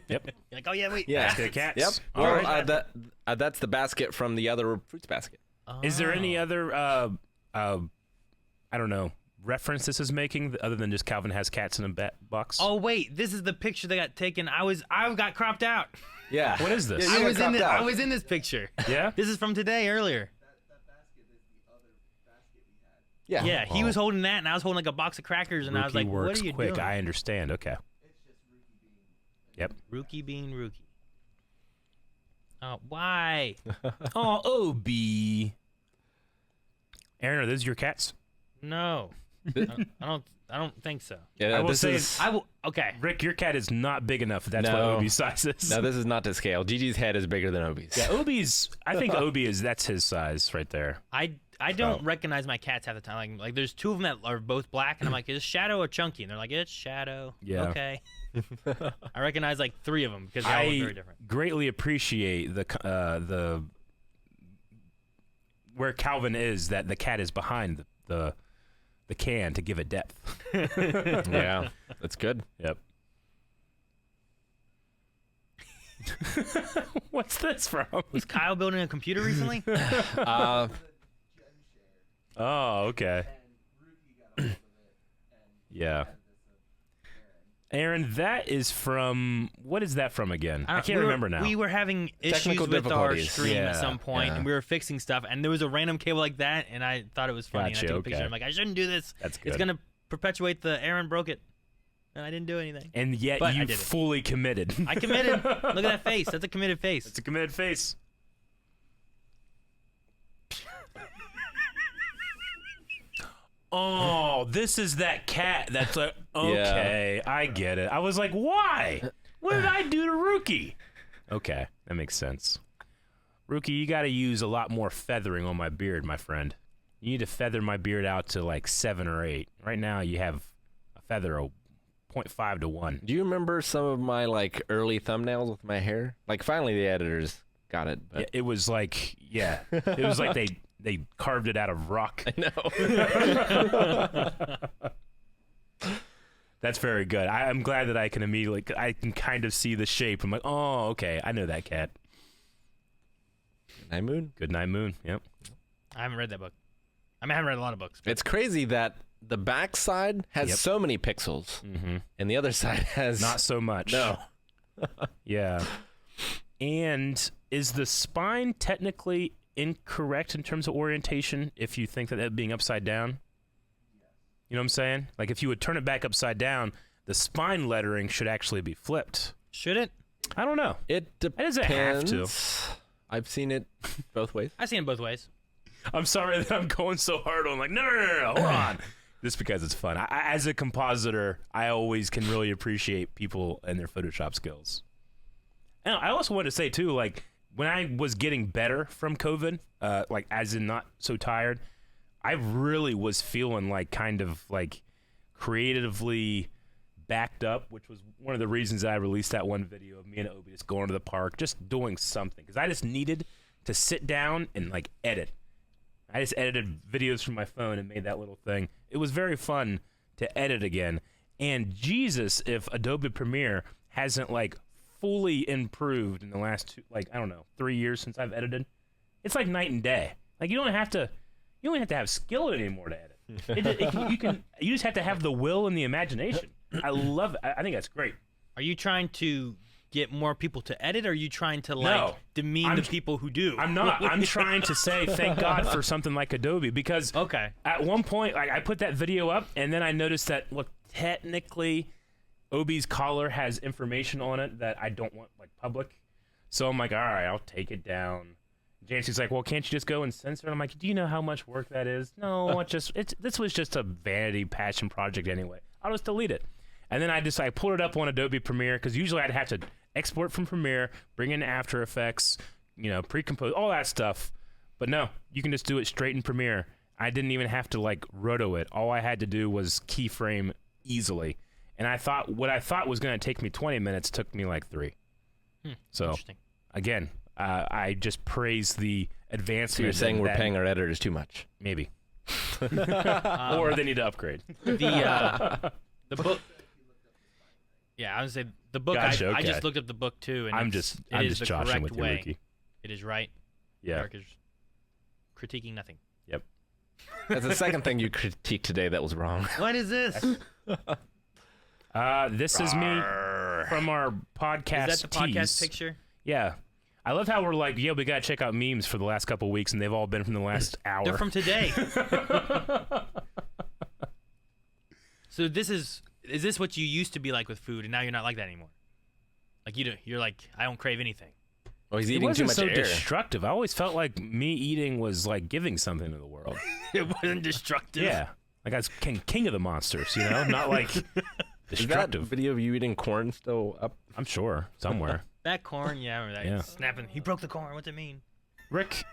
Yep. You're like, oh, yeah, wait. Yeah. Basket of cats. Yep. All Well, right. that's the basket from the other fruits basket. Is there Oh. any other, I don't know, reference this is making other than just Calvin has cats in a box? Oh, wait. This is the picture that got taken. I got cropped out. Yeah. What is this? Yeah, you got cropped out. I was in this picture. Yeah? This is from today, earlier. Yeah. Yeah, he was holding that, and I was holding like a box of crackers, and I was Rookie like, works what are you quick. doing? I understand. Okay. Yep. Rookie being rookie. Why? Oh, Obi. Aaron, are those your cats? No. I don't think so. Yeah, I will this say is, I will. Okay. Rick, your cat is not big enough. That's what No. Obi's size is. no, this is not to scale. Gigi's head is bigger than Obi's. Yeah, I think Obi that's his size right there. I don't recognize my cats half the time. Like there's two of them that are both black, and I'm like, is Shadow or Chunky? And they're like, it's Shadow. Yeah. Okay. I recognize like three of them because they all look very different. I greatly appreciate the where Calvin is, that the cat is behind the can to give it depth. Yeah, that's good. Yep. What's this from? Was Kyle building a computer recently? Oh, okay. Yeah. Aaron, that is from, what is that from again? I can't remember now. We were having issues Technical with our difficulties. stream at Yeah, some point, yeah. and we were fixing stuff, and there was a random cable like that, and I thought it was funny, Gotcha, and I took a picture. okay. I'm like, I shouldn't do this. That's It's good. going to perpetuate the Aaron broke it, and I didn't do anything. And yet But I you did it. fully committed. I committed. Look at that face. That's a committed face. It's a committed face. Oh, this is that cat that's like, okay, I get it. I was like, why? What did I do to Rookie? Okay, that makes sense. Rookie, you got to use a lot more feathering on my beard, my friend. You need to feather my beard out to like 7 or 8. Right now, you have a feather of 0.5 to 1. Do you remember some of my like early thumbnails with my hair? Like finally the editors got it. But Yeah, it was like, yeah, it was like they carved it out of rock. I know. That's very good. I'm glad that I can I can kind of see the shape. I'm like, oh, okay, I know that cat. Night Moon. Good Night Moon. Yep. I haven't read that book. I mean, I haven't read a lot of books. It's crazy that the back side has Yep. so many pixels, Mm-hmm. and the other side has Not so much. No. Yeah. And is the spine technically incorrect in terms of orientation if you think that it being upside down? You know what I'm saying? Like if you would turn it back upside down, the spine lettering should actually be flipped. Should it? I don't know. It depends. does it have to? I've seen it both ways. I've seen it both ways. I'm sorry that I'm going so hard on like, no, hold on. Just because it's fun. As a compositor, I always can really appreciate people and their Photoshop skills. And I also want to say, too, like, when I was getting better from COVID, like, as in not so tired, I really was feeling, like, kind of, like, creatively backed up, which was one of the reasons that I released that one video of me and Obi just going to the park, just doing something. Because I just needed to sit down and, like, edit. I just edited videos from my phone and made that little thing. It was very fun to edit again. And Jesus, if Adobe Premiere hasn't, like, fully improved in the last 3 years since I've edited. It's like night and day. Like you don't have to have skill anymore to edit. You just have to have the will and the imagination. I love it. I think that's great. Are you trying to get more people to edit, or are you trying to No. demean the people who do? I'm not. I'm trying to say thank God for something like Adobe because Okay. at one point like I put that video up and then I noticed that technically Obi's collar has information on it that I don't want like public. So I'm like, all right, I'll take it down. Jancy's like, well, can't you just go and censor it? I'm like, do you know how much work that is? No, this was just a vanity passion project anyway. I'll just delete it. And then I pulled it up on Adobe Premiere because usually I'd have to export from Premiere, bring in After Effects, pre-compose, all that stuff. But no, you can just do it straight in Premiere. I didn't even have to like roto it. All I had to do was keyframe easily. And what I thought was going to take me 20 minutes took me like 3. So Interesting. again, I just praise the advancement. So you're saying in we're that- paying our editors too much? Maybe. Or they need to upgrade. The book. Yeah, I would say the book. Gotcha, I okay. just looked up the book too, and I'm it just is the joshing correct with you, way. Ricky. It is right. Yeah. Eric is critiquing nothing. Yep. That's the second thing you critiqued today that was wrong. What is this? This is me from our podcast. Is that the podcast tease. picture? Yeah. I love how we're like, yeah, we got to check out memes for the last couple of weeks, and they've all been from the last hour. They're from today. So is this what you used to be like with food, and now you're not like that anymore? Like you're like, I don't crave anything. Oh, he's It eating too wasn't much so air. destructive. I always felt like me eating was like giving something to the world. It wasn't destructive. Yeah. Like I was king of the monsters, not like Is that destructive. video of you eating corn still up? I'm sure somewhere. That corn, yeah, I remember that. Yeah. Snapping. He broke the corn. What's it mean? Rick,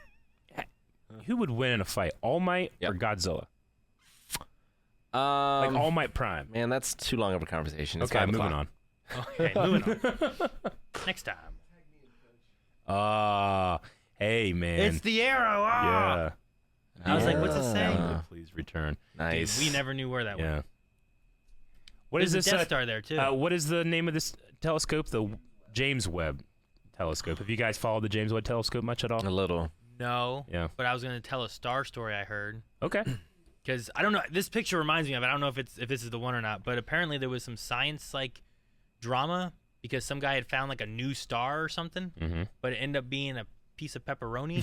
who would win in a fight, All Might or Godzilla? Like All Might Prime. Man, that's too long of a conversation. It's Okay, 5 moving o'clock. on. Okay, moving on. Next time. Hey man. It's the arrow. yeah. I was like, what's it say? Please return. Nice. Dude, we never knew where that Yeah. went. What There's is a this? Death Star there too. What is the name of this telescope? The James Webb telescope. Have you guys followed the James Webb telescope much at all? A little. No. Yeah. But I was gonna tell a star story I heard. Okay. Because I don't know. This picture reminds me of it. I don't know if this is the one or not. But apparently there was some science drama because some guy had found like a new star or something, but it ended up being a piece of pepperoni.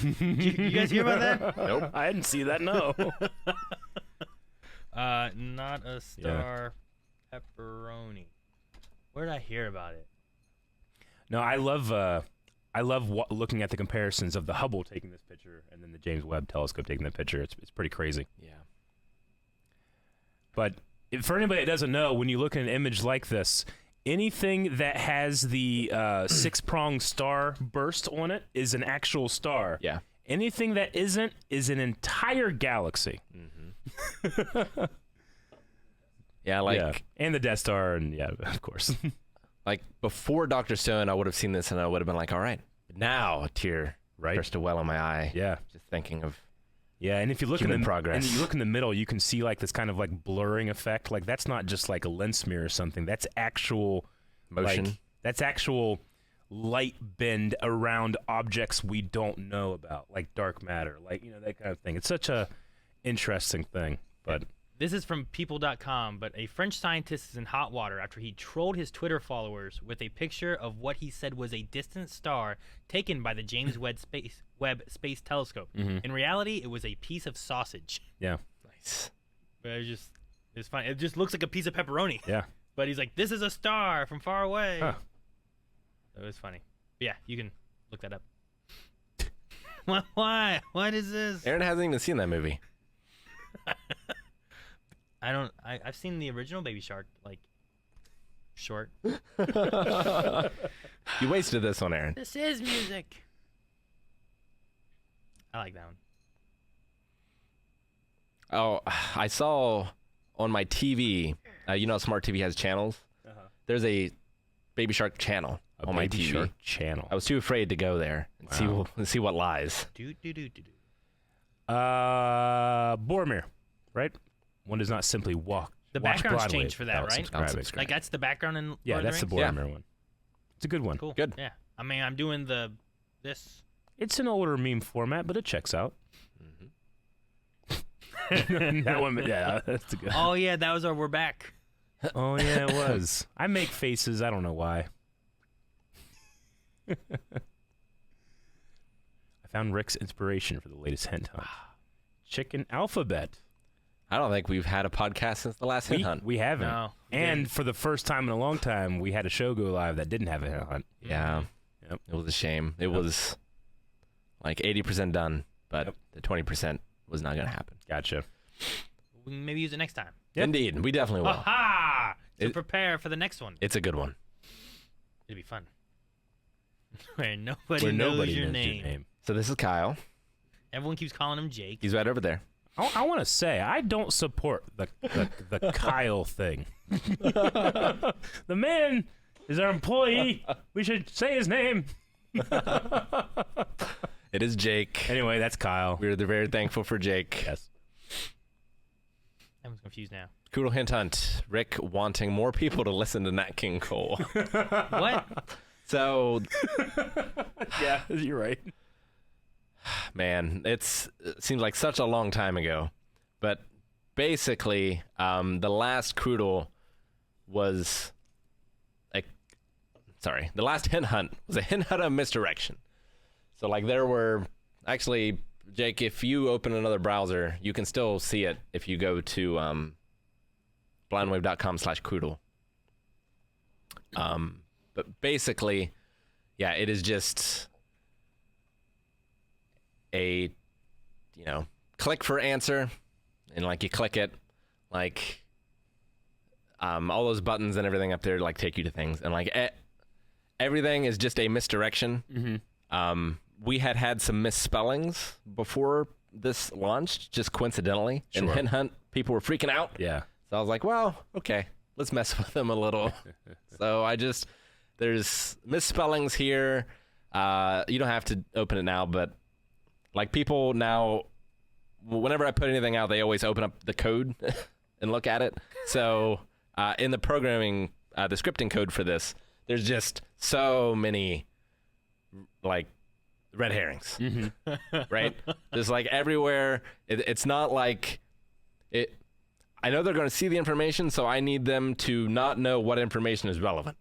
you guys hear about that? Nope. I didn't see that. No. Not a star. Pepperoni. Where did I hear about it? No, I love looking at the comparisons of the Hubble taking this picture and then the James Webb telescope taking the picture. It's pretty crazy. Yeah. But for anybody that doesn't know, when you look at an image like this, anything that has the six-pronged star burst on it is an actual star. Yeah. Anything that isn't is an entire galaxy. Yeah, like and the Death Star, and yeah, of course. like before Dr. Stone, I would have seen this and I would have been like, all right. Now a tear burst a well in my eye. Yeah. Just thinking of And if you look human in the progress. and you look in the middle, you can see like this kind of like blurring effect. Like that's not just like a lens smear or something. That's actual motion. Like, that's actual light bend around objects we don't know about, like dark matter, like that kind of thing. It's such a interesting thing. But This is from people.com, but a French scientist is in hot water after he trolled his Twitter followers with a picture of what he said was a distant star taken by the James Webb Space Telescope. In reality, it was a piece of sausage. yeah, Nice. But it's fine. It just looks like a piece of pepperoni. yeah. But he's like, this is a star from far away. Huh. It was funny. But yeah, you can look that up. Why? What is this? Aaron hasn't even seen that movie. I've seen the original Baby Shark, short. You wasted this on Aaron. This is music. I like that one. Oh, I saw on my TV, Smart TV has channels? There's a Baby Shark channel on my Baby TV. Shark channel. I was too afraid to go there and see what lies. Boromir, right? One does not simply walk. The watch background's Broadway changed for that, without right? subscribing. Unsubscribe. Like that's the background in Yeah, Lord of that's the Rings? Boromir one. It's a good one. Cool. Good. Yeah. I mean, I'm doing this. It's an older meme format, but it checks out. That one, yeah, that's a good. Oh yeah, that was our We're Back. Oh yeah, it was. I make faces. I don't know why. I found Rick's inspiration for the latest hint hunt. Chicken alphabet. I don't think we've had a podcast since the last hint hunt. We haven't. No, we and didn't. for the first time in a long time, we had a show go live that didn't have a hint hunt. Yeah. Yep. It was a shame. It was like 80% done, but the 20% was not going to happen. Gotcha. We can maybe use it next time. Yep. Indeed. We definitely will. Aha! To It- prepare for the next one. It's a good one. It'll be fun. Where nobody knows your name. So this is Kyle. Everyone keeps calling him Jake. He's right over there. I want to say I don't support the Kyle thing. The man is our employee. We should say his name. It is Jake. Anyway, that's Kyle. We're very thankful for Jake. Yes. Everyone's confused now. Coodle Hint Hunt. Rick wanting more people to listen to Nat King Cole. What? So, Yeah, you're right. man, it seems like such a long time ago. But basically, the last Coodle was the last hint hunt was a hint hunt of misdirection. So like there were actually, Jake, if you open another browser, you can still see it if you go blindwave.com/Coodle. But basically, yeah, it is just a, click for answer, and like you click it, like all those buttons and everything up there like take you to things, and like everything is just a misdirection. Mm-hmm. We had some misspellings before this launched, just coincidentally. Sure. And Hunt people were freaking out. Yeah. So I was like, well, okay, let's mess with them a little. So there's misspellings here. You don't have to open it now, but like people now, whenever I put anything out, they always open up the code and look at it. So in the programming, the scripting code for this, there's just so many like red herrings, right? There's like everywhere. It's not like it. I know they're going to see the information, so I need them to not know what information is relevant.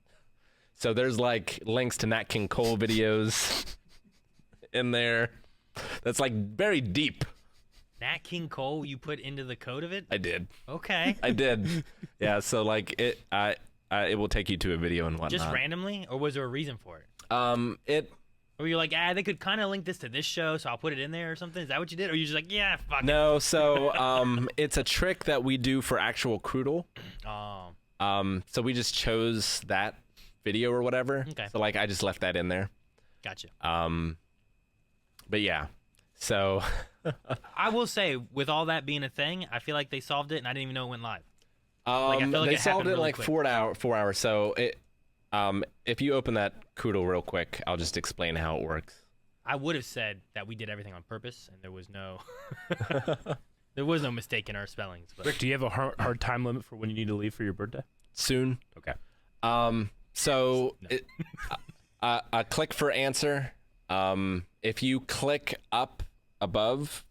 So there's like links to Nat King Cole videos in there. That's like very deep. Nat King Cole, you put into the code of it? I did. Okay. I did. Yeah. So like it will take you to a video and whatnot. Just randomly, or was there a reason for it? Or you're like, they could kind of link this to this show, so I'll put it in there or something? Is that what you did? Or you're just like, yeah, fuck it. No, so it's a trick that we do for actual Croodle. Oh. So we just chose that video or whatever. Okay. So like I just left that in there. Gotcha. But yeah. So I will say, with all that being a thing, I feel like they solved it, and I didn't even know it went live. I feel like they it solved happened it in really like quick. 4 hours. So it if you open that Croodle real quick, I'll just explain how it works. I would have said that we did everything on purpose, and there was no mistake in our spellings. But Rick, do you have a hard time limit for when you need to leave for your birthday? Soon. Okay. So a click for answer. If you click up above,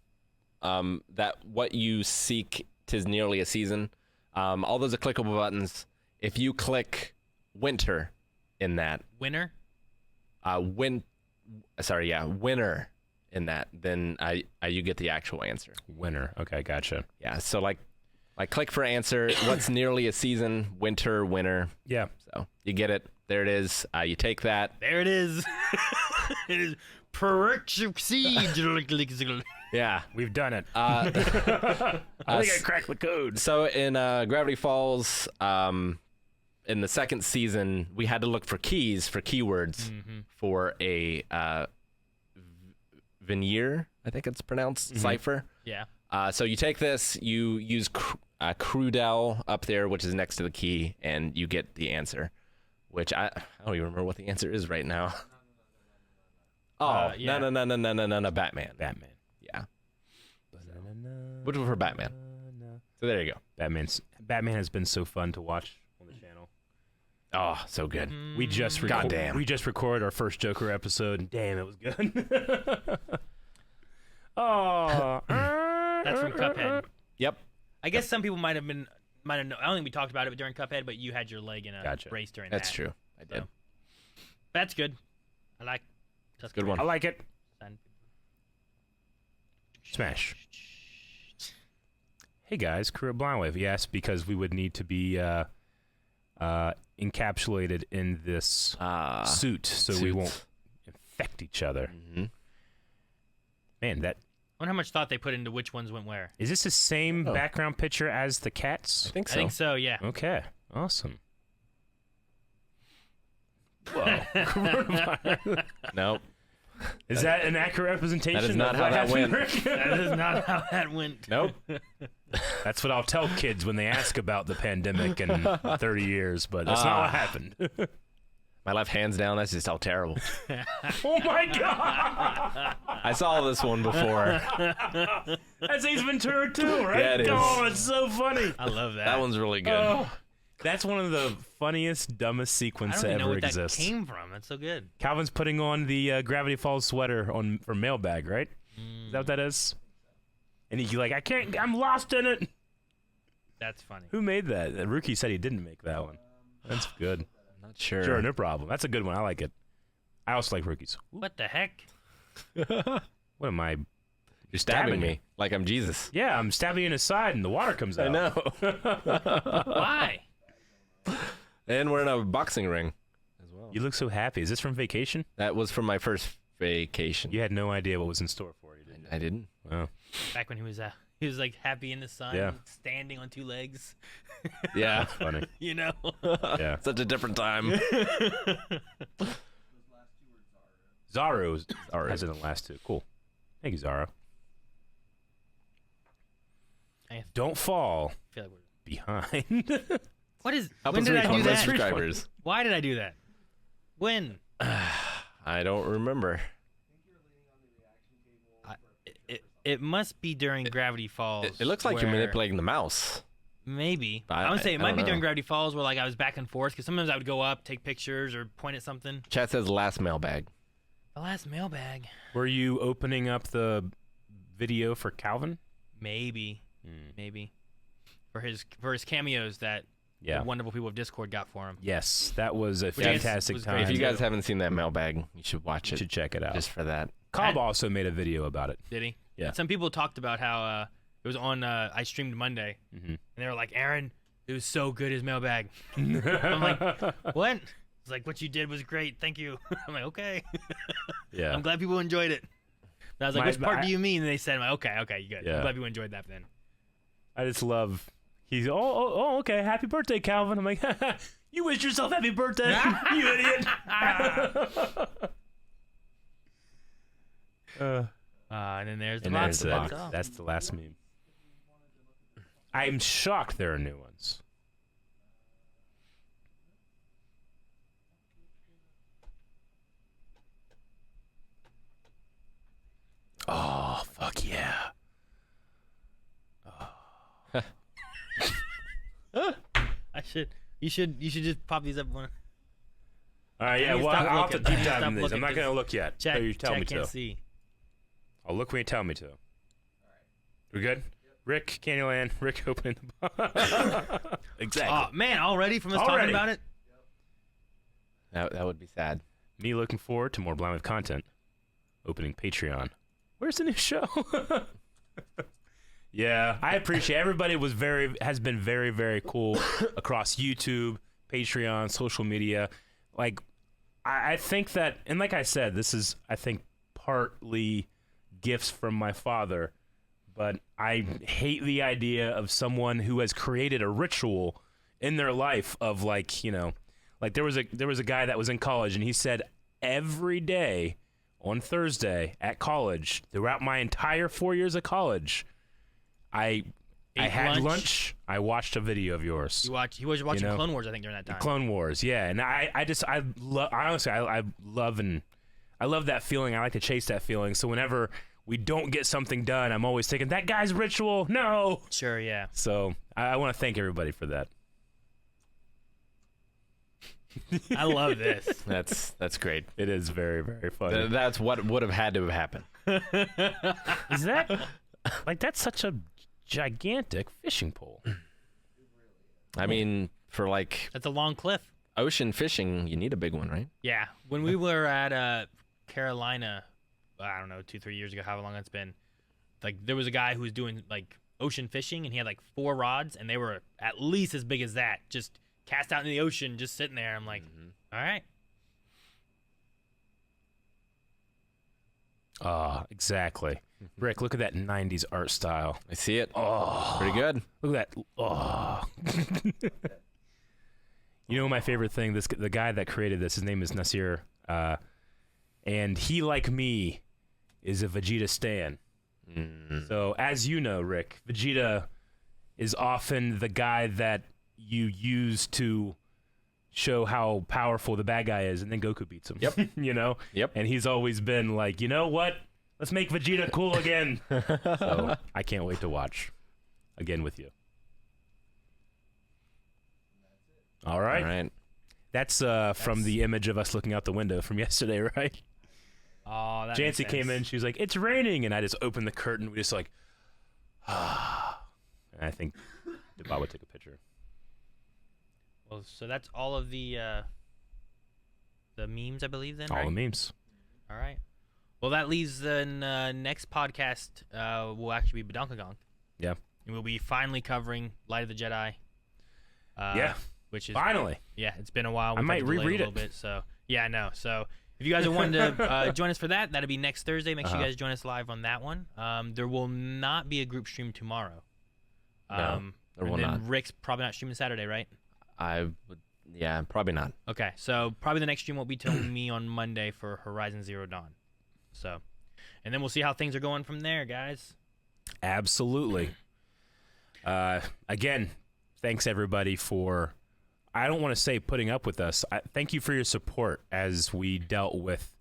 that what you seek 'tis nearly a season. All those are clickable buttons. If you click winter in that, winner? winner in that, then you get the actual answer. Winner. Okay, gotcha. Yeah. So like click for answer. What's nearly a season? Winter. Yeah. So you get it. There it is. You take that. There it is. It is procedural. Yeah. We've done it. I think I cracked the code. So in Gravity Falls, in the second season, we had to look for keys for keywords for a veneer, I think it's pronounced, cipher. Yeah. So you take this, you use Crudel up there, which is next to the key, and you get the answer, which I don't even remember what the answer is right now. Oh, yeah. no, Batman. Batman. Yeah. Which was for Batman. So there you go. Batman has been so fun to watch on the channel. Oh, so good. We just Goddamn. We just recorded our first Joker episode, and damn, it was good. Oh, That's from Cuphead. Yep. I guess some people might have known. I don't think we talked about it during Cuphead, but you had your leg in a Gotcha. brace during That's that. true. I did. So. That's good. I like. That's Good one. I like it. Smash. Hey guys, crew at Blindwave. Yes, because we would need to be encapsulated in this suit, so we won't infect each other. Mm-hmm. Man, I wonder how much thought they put into which ones went where. is this the same background picture as the cats? I think so. I think so. Yeah. Okay, awesome. Whoa. Nope. Is that an accurate representation? That is not of how what that happened, went. Rick? That is not how that went. Nope. That's what I'll tell kids when they ask about the pandemic in 30 years, but that's not what happened. My left hand's down. That's just how terrible. Oh my God! I saw this one before. That's Ace Ventura too, right? Yeah, it is. Oh, it's so funny. I love that. That one's really good. Oh, that's one of the funniest, dumbest I sequences don't that even know ever what exists. that came from. That's so good. Calvin's putting on the Gravity Falls sweater for mailbag, right? Is that what that is? And he's like, I'm lost in it. That's funny. Who made that? Rookie said he didn't make that one. That's good. Not sure. Sure, no problem. That's a good one. I like it. I also like Rookies. What the heck? What am I? You're stabbing Stabbing me like I'm Jesus. Yeah, I'm stabbing you in his side and the water comes out. I know. Why? And we're in a boxing ring as well. You look so happy. Is this from vacation? That was from my first vacation. You had no idea what was in store for you, did you? I didn't. Oh. Back when he was like happy in the sun, Yeah. standing on 2 legs. Yeah. That's funny. You know. Yeah. Such a different time. Zaro has it in the last 2. Cool. Thank you, Zaro. I Don't fall feel like we're... behind. What is? Help when us did reach I do 1 million that? subscribers. Why did I do that? When? I don't remember. It must be during Gravity Falls. It looks like you're where- manipulating the mouse. Maybe. I- I would say I it might don't be during know. Gravity Falls where like I was back and forth because sometimes I would go up, take pictures, or point at something. Chat says last mailbag. The last mailbag. Were you opening up the video for Calvin? Maybe. Maybe. For his cameos that Yeah. the wonderful people of Discord got for him. Yes, that was a is- fantastic was time. great. If you too. guys haven't seen that mailbag, you should watch You it should check it out. just for that. Cobb also made a video about it. Did he? Yeah. Some people talked about how it was on. I streamed Monday, and they were like, "Aaron, it was so good his mailbag." I'm like, "What?" It's like, "What you did was great. Thank you." I'm like, "Okay." Yeah. I'm glad people enjoyed it. And I was like, My- "Which part I- do you mean?" And they said, I'm like, "Okay, you good." Yeah. I'm glad people enjoyed that then. I just love. He's okay. Happy birthday, Calvin. I'm like, you wish yourself happy birthday, you idiot. And then there's the And box. there's That's that. all. That's the last meme. I'm shocked there are new ones. Oh, fuck yeah. You should just pop these up one. All right, I yeah, need to well, stop I'll have to looking. I deep need to dive stop in these. I'm looking not going to look yet. Chat, So you tell me can't to. see. I'll look when you tell me to. We good? Rick, Candyland, Rick opening the box. Exactly. Oh man, already from us Already. talking about it. That would be sad. Me looking forward to more Blind with content. Opening Patreon. Where's the new show? Yeah, I appreciate everybody has been very, very cool across YouTube, Patreon, social media. Like, I think that, and like I said, this is, I think, partly gifts from my father, but I hate the idea of someone who has created a ritual in their life of like, you know, like there was a guy that was in college and he said every day on Thursday at college throughout my entire 4 years of college, I had lunch. I watched a video of yours. He was watching You know, Clone Wars, I think, during that time. Clone Wars, yeah, and I love that feeling. I like to chase that feeling. So whenever we don't get something done, I'm always thinking that guy's ritual. No. Sure, yeah. So I want to thank everybody for that. I love this. That's great. It is very, very funny. That's what would have had to have happened. Is that like that's such a gigantic fishing pole? I mean, for like That's a long cliff. ocean fishing, you need a big one, right? Yeah. When we were at Carolina, I don't know, 2-3 years ago, however long it's been, like there was a guy who was doing like ocean fishing and he had like 4 rods and they were at least as big as that, just cast out in the ocean, just sitting there. I'm like, all right. Exactly. Rick, look at that 90s art style. I see it. Oh, Pretty good. look at that. Oh. You know my favorite thing? The guy that created this, his name is Nasir, and he, like me, is a Vegeta stan. So, as you know, Rick, Vegeta is often the guy that you use to show how powerful the bad guy is, and then Goku beats him. Yep. You know? Yep. And he's always been like, you know what? Let's make Vegeta cool again. So I can't wait to watch again with you. All right. All right. That's from the image of us looking out the window from yesterday, right? Oh, that Jancy makes came in. sense. She was like, "It's raining," and I just opened the curtain. We just like, ah. And I think Baba took a picture. Well, so that's all of the memes, I believe, then, All right? the memes. All right. Well, that leaves the next podcast will actually be Badonkagong. Yeah. And we'll be finally covering Light of the Jedi. Yeah. Which is Finally. Yeah, it's been a while. I We've had might to delay reread a little it. bit, so Yeah, I know. So if you guys are wanting to join us for that, that'll be next Thursday. Make sure you guys join us live on that one. There will not be a group stream tomorrow. No, there will not. Rick's probably not streaming Saturday, right? Yeah, probably not. Okay, so probably the next stream won't be till me on Monday for Horizon Zero Dawn. So, and then we'll see how things are going from there, guys. Absolutely. Again, thanks everybody for, I don't want to say putting up with us. Thank you for your support as we dealt with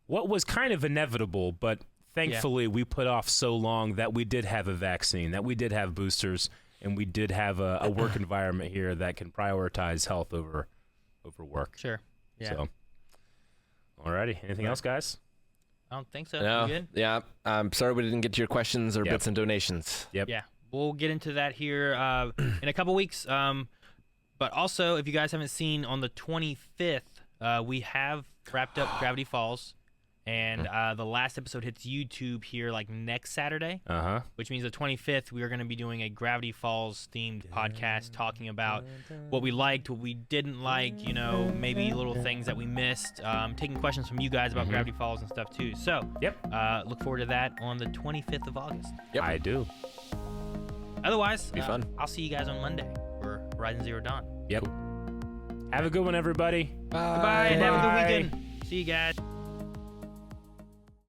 what was kind of inevitable, but thankfully we put off so long that we did have a vaccine, that we did have boosters, and we did have a work environment here that can prioritize health over work. Sure. Yeah. So, alrighty. Anything else, guys? I don't think so. No. You good? Yeah. I'm sorry we didn't get to your questions or Yep. bits and donations. Yep. Yeah. We'll get into that here in a couple weeks. But also, if you guys haven't seen, on the 25th, we have wrapped up Gravity Falls. And the last episode hits YouTube here like next Saturday, which means the 25th we are going to be doing a Gravity Falls themed podcast talking about what we liked, what we didn't like, maybe little things that we missed, taking questions from you guys about Gravity Falls and stuff too. So, look forward to that on the 25th of August. Yep. I do. Otherwise, Be fun. I'll see you guys on Monday for Horizon Zero Dawn. Yep. Have a good one, everybody. Goodbye and have a good weekend. See you guys.